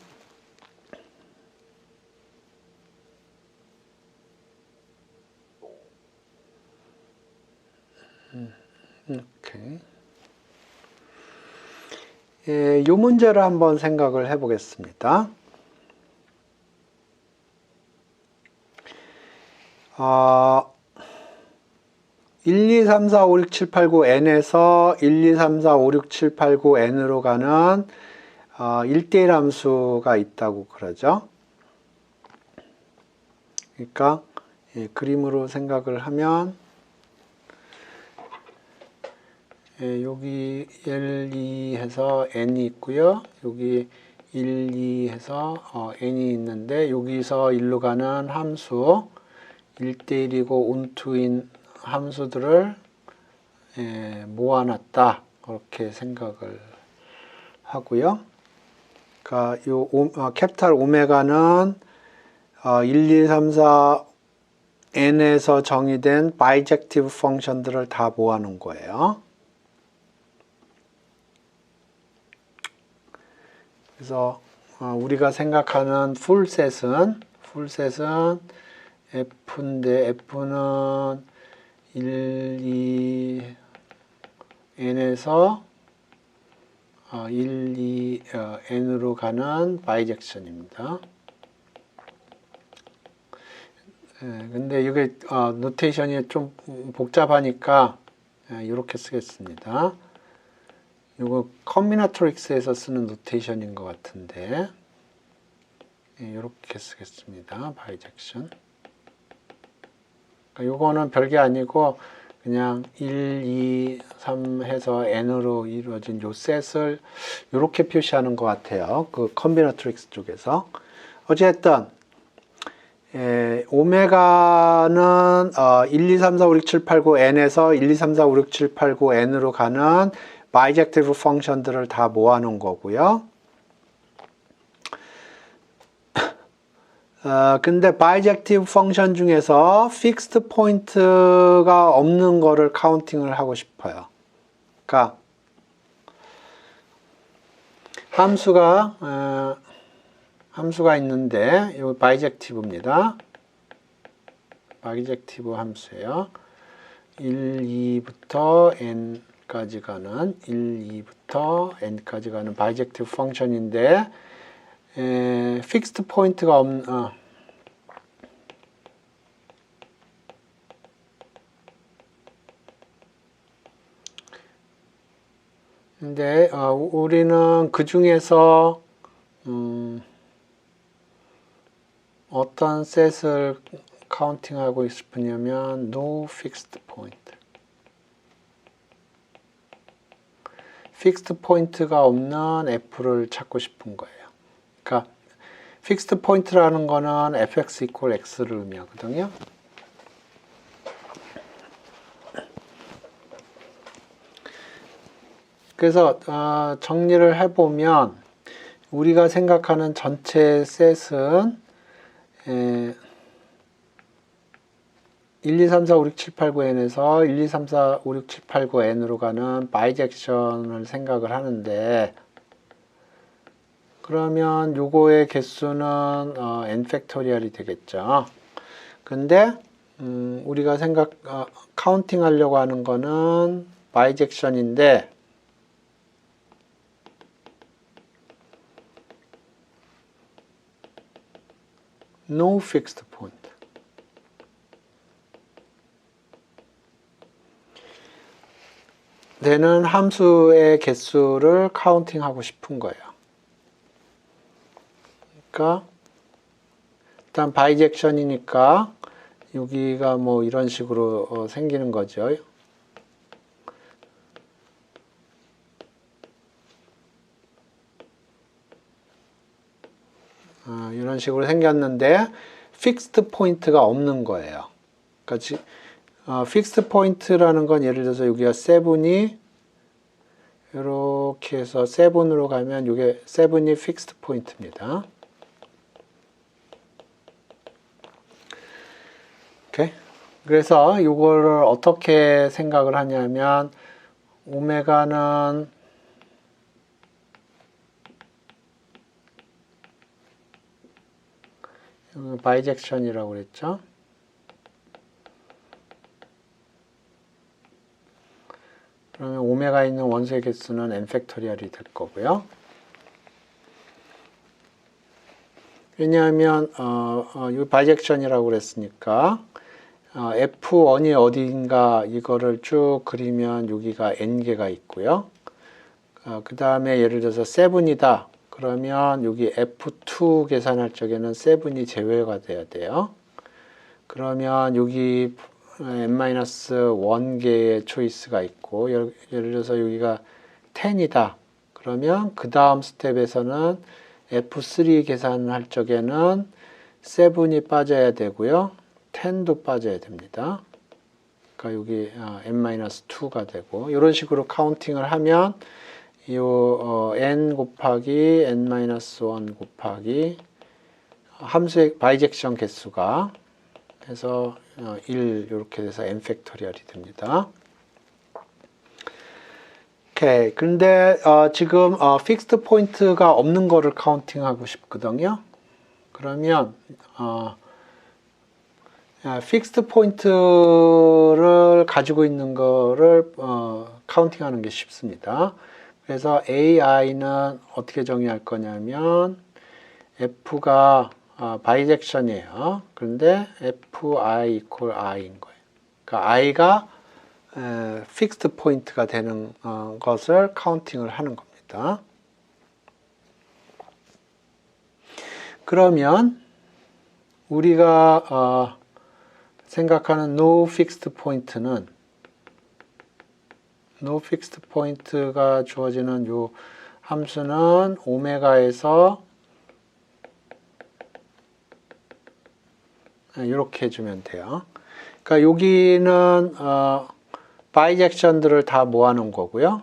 오케이. 이 문제를 한번 생각을 해보겠습니다. 1, 2, 3, 4, 5, 6, 7, 8, 9, n에서 1, 2, 3, 4, 5, 6, 7, 8, 9, n으로 가는 1대1 함수가 있다고 그러죠. 그러니까 그림으로 생각을 하면 여기 L, 2 해서 n이 있고요. 여기 1, 2 해서 n이 있는데 여기서 1로 가는 함수 1대1이고 온투인 함수들을 모아놨다. 그렇게 생각을 하고요. 그러니까 요 캐피탈 오메가는 1, 2, 3, 4, n에서 정의된 바이젝티브 펑션들을 다 모아놓은 거예요. 그래서 우리가 생각하는 풀셋은 F인데 F는 1, 2, n에서 1, 2, n으로 가는 바이젝션입니다. 근데 이게 노테이션이 좀 복잡하니까 이렇게 쓰겠습니다. 이거 컴비나토릭스에서 쓰는 노테이션인 것 같은데 이렇게 쓰겠습니다. 바이젝션. 이거는 별게 아니고 그냥 1, 2, 3 해서 n으로 이루어진 요 셋을 이렇게 표시하는 것 같아요. 그 컨비너트릭스 쪽에서. 어쨌든 오메가는 1, 2, 3, 4, 5, 6, 7, 8, 9 n에서 1, 2, 3, 4, 5, 6, 7, 8, 9 n으로 가는 바이젝티브 펑션들을 다 모아놓은 거고요. 근데 바이젝티브 펑션 중에서 픽스드 포인트가 없는 거를 카운팅을 하고 싶어요. 그러니까 함수가 있는데 이 바이젝티브입니다. 바이젝티브 함수예요. 1, 2부터 n까지 가는 1, 2부터 n까지 가는 바이젝티브 펑션인데 픽스드 포인트가 없는 근데 우리는 그 중에서 어떤 셋을 카운팅하고 싶으냐면 no fixed point. 픽스드 포인트가 없는 f를 찾고 싶은 거예요. 그러니까 픽스드 포인트라는 거는 fx equal x를 의미하거든요. 그래서 정리를 해보면 우리가 생각하는 전체 셋은 1, 2, 3, 4, 5, 6, 7, 8, 9n에서 1, 2, 3, 4, 5, 6, 7, 8, 9n으로 가는 바이젝션을 생각을 하는데 그러면 요거의 개수는 n 팩토리얼이 되겠죠. 근데 우리가 카운팅 하려고 하는 거는 바이젝션인데 no fixed point. 되는 함수의 개수를 카운팅하고 싶은 거예요. 그러니까 일단 바이젝션이니까 여기가 뭐 이런 식으로 생기는 거죠. 이런 식으로 생겼는데 픽스드 포인트가 없는 거예요. 그러니까 픽스드 포인트라는 건 예를 들어서 여기가 7이 이렇게 해서 7으로 가면 이게 7이 픽스드 포인트입니다. 오케이. 그래서 이거를 어떻게 생각을 하냐면 오메가는 바이젝션이라고 그랬죠. 그러면 오메가 있는 원소의 개수는 n 팩토리얼이 될 거고요. 왜냐하면 이 바이젝션이라고 그랬으니까 F1이 어디인가 이거를 쭉 그리면 여기가 n개가 있고요. 그 다음에 예를 들어서 7이다. 그러면 여기 F2 계산할 적에는 7이 제외가 돼야 돼요. 그러면 여기 n-1개의 초이스가 있고 예를 들어서 여기가 10이다. 그러면 그 다음 스텝에서는 F3 계산할 적에는 7이 빠져야 되고요. 10도 빠져야 됩니다. 그러니까 여기 n-2가 되고 이런 식으로 카운팅을 하면 이 n 곱하기 n-1 곱하기 함수의 바이젝션 개수가 해서 1 이렇게 돼서 n 팩토리얼이 됩니다. 오케이. 근데 지금 픽스드 포인트가 없는 거를 카운팅하고 싶거든요. 그러면 픽스드 포인트를 가지고 있는 거를 카운팅하는 게 쉽습니다. 그래서 AI는 어떻게 정의할 거냐면 F가 바이젝션이에요. 그런데 FI equal I인 거예요. 그러니까 I가 픽스드 포인트가 되는 것을 카운팅을 하는 겁니다. 그러면 우리가 생각하는 no fixed point는 no fixed point가 주어지는 요 함수는 오메가에서 이렇게 해주면 돼요. 그러니까 여기는 바이젝션들을 다 모아놓은 거고요.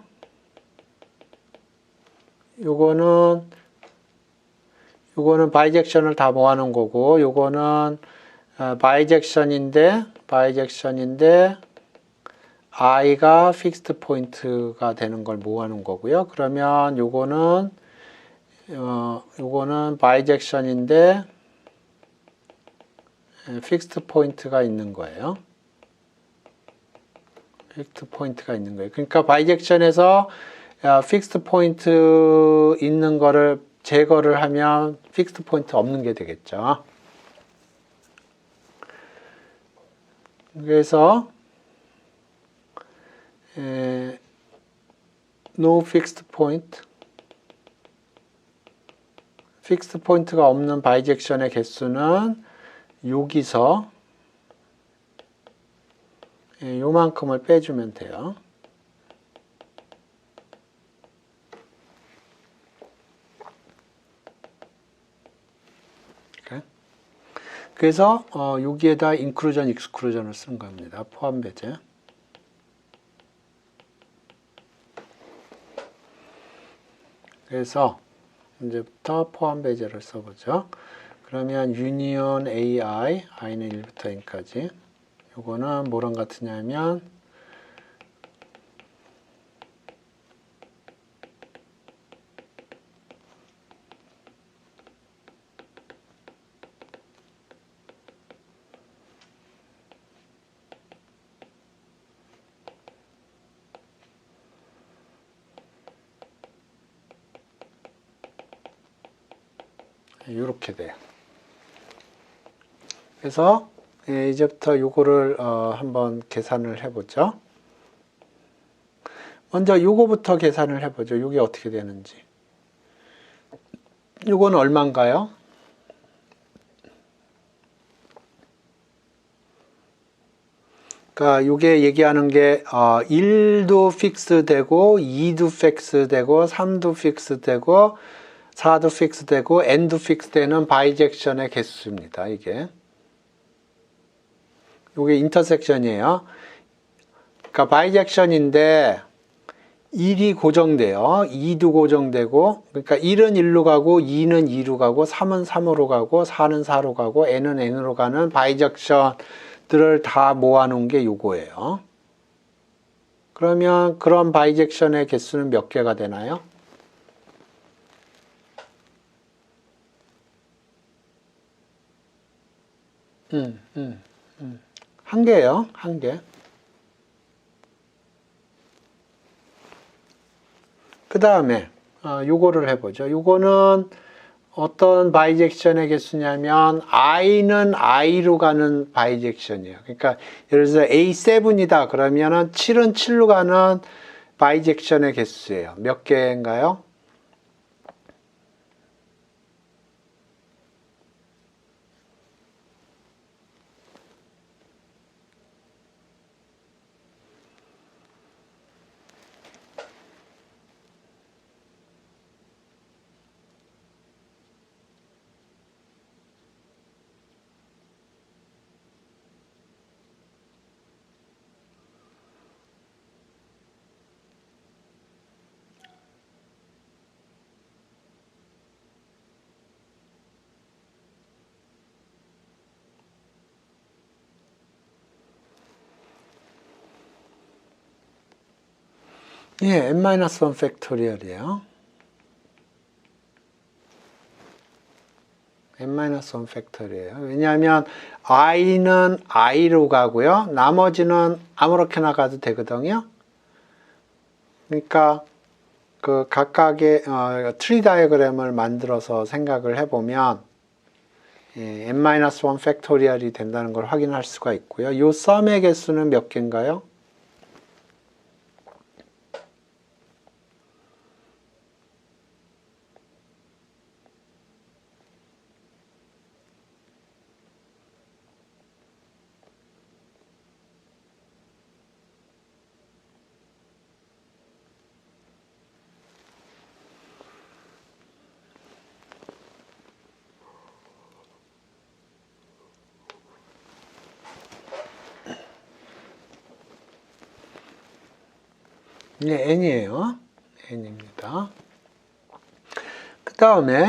요거는 바이젝션을 다 모아놓은 거고, 요거는 바이젝션인데 i가 픽스드 포인트가 되는 걸 모아놓은 거고요. 그러면 요거는 바이젝션인데 픽스드 포인트가 있는 거예요. 픽스드 포인트가 있는 거예요. 그러니까 바이젝션에서 픽스드 포인트 있는 거를 제거를 하면 픽스드 포인트 없는 게 되겠죠. 그래서 no fixed point, 픽스드 포인트가 없는 바이젝션의 개수는 여기서 요만큼을 빼주면 돼요. 그래서 여기에다 인클루전, 익스클루전을 쓴 겁니다. 포함 배제. 그래서 이제부터 포함 배제를 써보죠. 그러면 유니온 AI, i는 1부터 n까지. 요거는 뭐랑 같으냐면 이렇게 돼요. 그래서 이제부터 요거를 한번 계산을 해보죠. 먼저 요거부터 계산을 해보죠. 요게 어떻게 되는지. 요거는 얼마인가요? 그러니까 요게 얘기하는 게 1도 픽스 되고 2도 픽스 되고 3도 픽스 되고 4도 픽스 되고 n도 픽스 되는 바이젝션의 개수입니다. 이게 요게 인터섹션이에요. 그러니까 바이젝션인데 1이 고정돼요. 2도 고정되고, 그러니까 1은 1로 가고 2는 2로 가고 3은 3으로 가고 4는 4로 가고 n은 n으로 가는 바이젝션들을 다 모아놓은 게 요거예요. 그러면 그런 바이젝션의 개수는 몇 개가 되나요? 한 개예요. 한 개. 그 다음에 요거를 해보죠. 요거는 어떤 바이젝션의 개수냐면 i는 i로 가는 바이젝션이에요. 그러니까 예를 들어서 A7이다 그러면은 7은 7로 가는 바이젝션의 개수예요. 몇 개인가요? 예, n-1 팩토리얼이에요. n-1 팩토리예요. 왜냐하면 i는 i로 가고요. 나머지는 아무렇게나 가도 되거든요. 그러니까 그 각각의 트리 다이어그램을 만들어서 생각을 해보면 n-1 팩토리얼이 된다는 걸 확인할 수가 있고요. 요 썸의 개수는 몇 개인가요? 네, n이에요. n입니다. 그 다음에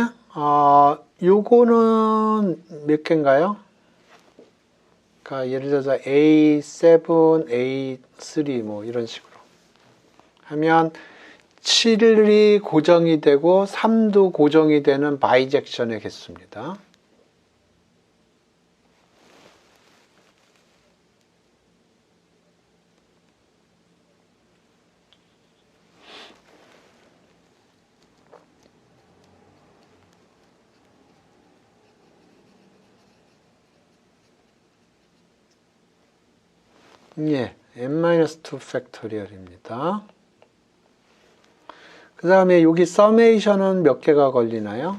요거는 몇 개인가요? 그러니까 예를 들어서 A7, A3 뭐 이런 식으로 하면 7이 고정이 되고 3도 고정이 되는 바이젝션의 개수입니다. 예, n-2 팩토리얼입니다. 그 다음에 여기 서메이션은 몇 개가 걸리나요?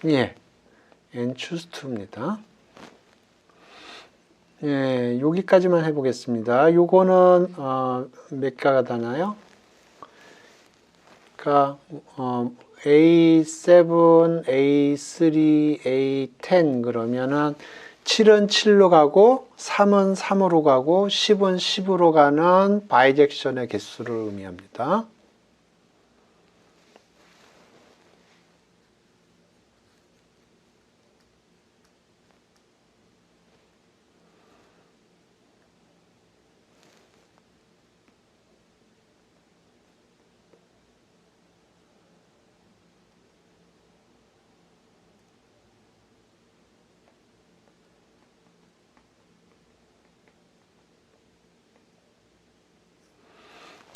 예, n choose 2입니다. 예, 여기까지만 해보겠습니다. 요거는 몇 개가 되나요? 그러니까 A7, A3, A10 그러면은 7은 7로 가고 3은 3으로 가고 10은 10으로 가는 바이젝션의 개수를 의미합니다.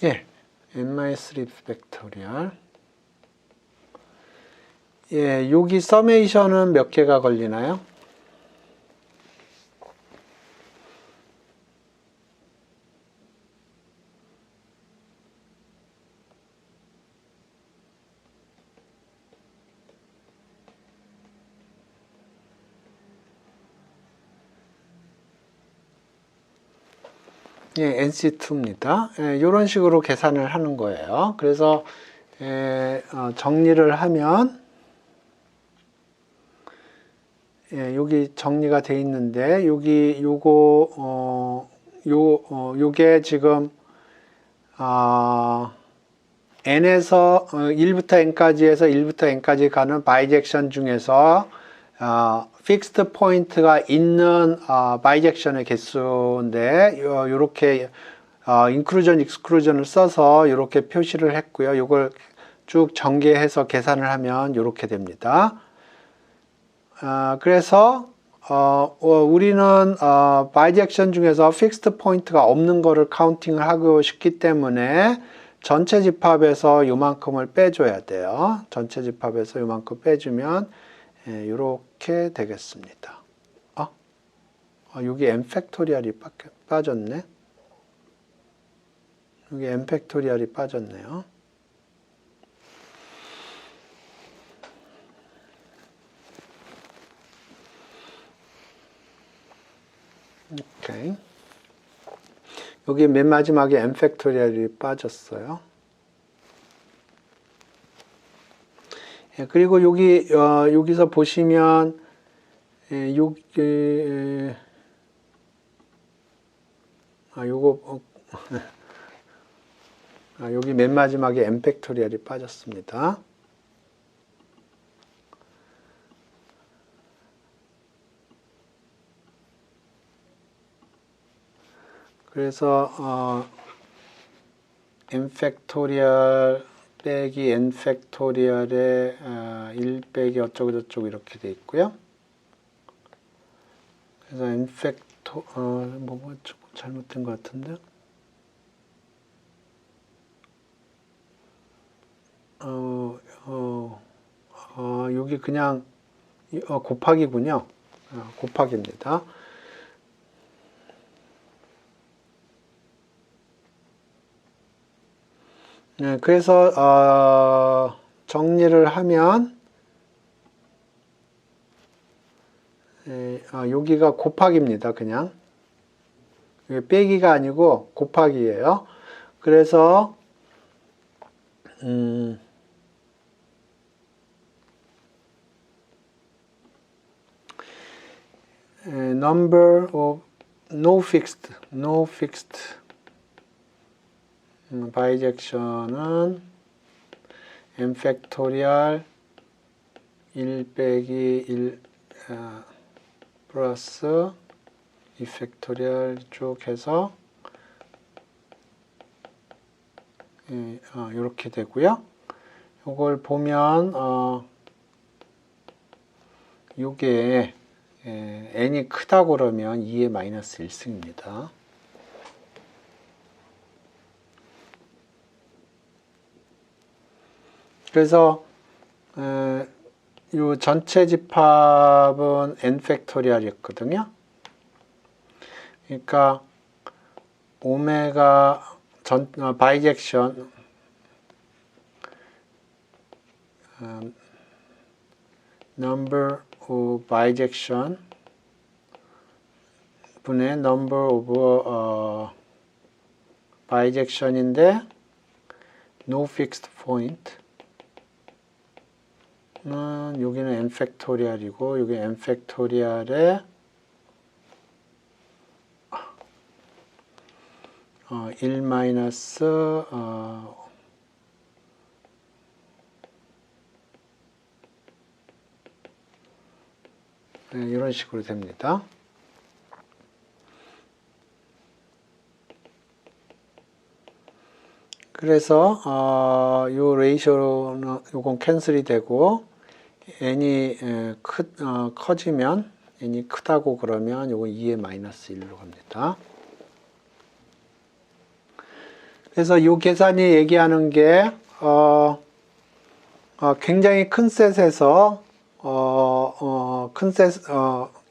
예, n-3 팩토리얼. 예, 여기 서메이션은 몇 개가 걸리나요? 예, NC2입니다. 예, 이런 식으로 계산을 하는 거예요. 그래서 정리를 하면 예, 여기 정리가 돼 있는데 여기 요게 지금 n에서 1부터 n까지 해서 1부터 n까지 가는 바이젝션 중에서 픽스드 포인트가 있는 바이젝션의 개수인데 요렇게 인클루전 익스클루전을 써서 이렇게 표시를 했고요. 요걸 쭉 전개해서 계산을 하면 이렇게 됩니다. 그래서 우리는 바이젝션 중에서 픽스드 포인트가 없는 거를 카운팅을 하고 싶기 때문에 전체 집합에서 요만큼을 빼줘야 돼요. 전체 집합에서 요만큼 빼주면 이렇게 되겠습니다. 여기 n 팩토리얼이 빠졌네. 여기 n 팩토리얼이 빠졌네요. 오케이. 여기 맨 마지막에 n 팩토리얼이 빠졌어요. 예, 그리고 여기서 보시면 여기 맨 마지막에 n 팩토리얼이 빠졌습니다. 그래서 n 팩토리얼 빼기 n 팩토리얼에 1 빼기 어쩌고 저쩌고 이렇게 돼 있고요. 그래서 n 팩토 뭐 잘못된 것 같은데. 여기 그냥 곱하기군요. 곱하기입니다. 네, 그래서 정리를 하면 여기가 곱하기입니다. 그냥 이게 빼기가 아니고 곱하기예요. 그래서 number of no fixed 바이젝션은 n 팩토리얼 1 빼기 1 플러스 2 팩토리얼 쭉 해서 이렇게 되고요. 이걸 보면 이게 n이 크다고 그러면 2의 마이너스 1승입니다. 그래서 이 전체 집합은 n 팩토리얼이었거든요. 그러니까 오메가 바이젝션 number of bijection 분의 number of bijection인데 no fixed point 는 여기는 n 팩토리얼이고 여기 n 팩토리얼에 1 마이너스 이런 식으로 됩니다. 그래서 요 레이쇼는 요건 캔슬이 되고 n이 커지면 n이 크다고 그러면 요건 2의 마이너스 1로 갑니다. 그래서 요 계산이 얘기하는 게 굉장히 큰 셋에서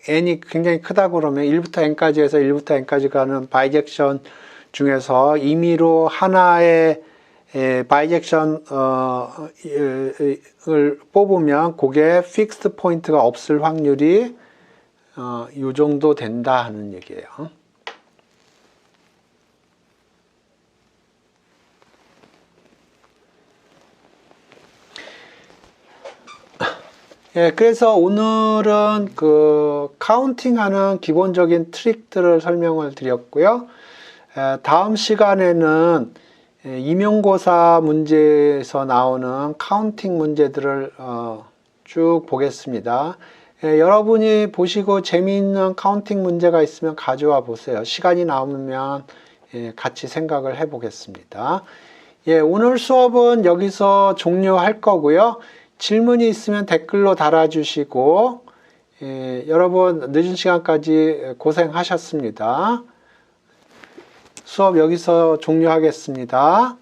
n이 굉장히 크다고 그러면 1부터 n까지 해서 1부터 n까지 가는 바이젝션 중에서 임의로 하나의 바이젝션을 뽑으면 그게 픽스드 포인트가 없을 확률이 이 정도 된다 하는 얘기예요. 그래서 오늘은 그 카운팅하는 기본적인 트릭들을 설명을 드렸고요. 다음 시간에는 임용고사 문제에서 나오는 카운팅 문제들을 쭉 보겠습니다. 여러분이 보시고 재미있는 카운팅 문제가 있으면 가져와 보세요. 시간이 남으면 같이 생각을 해 보겠습니다. 오늘 수업은 여기서 종료할 거고요. 질문이 있으면 댓글로 달아주시고 여러분 늦은 시간까지 고생하셨습니다. 수업 여기서 종료하겠습니다.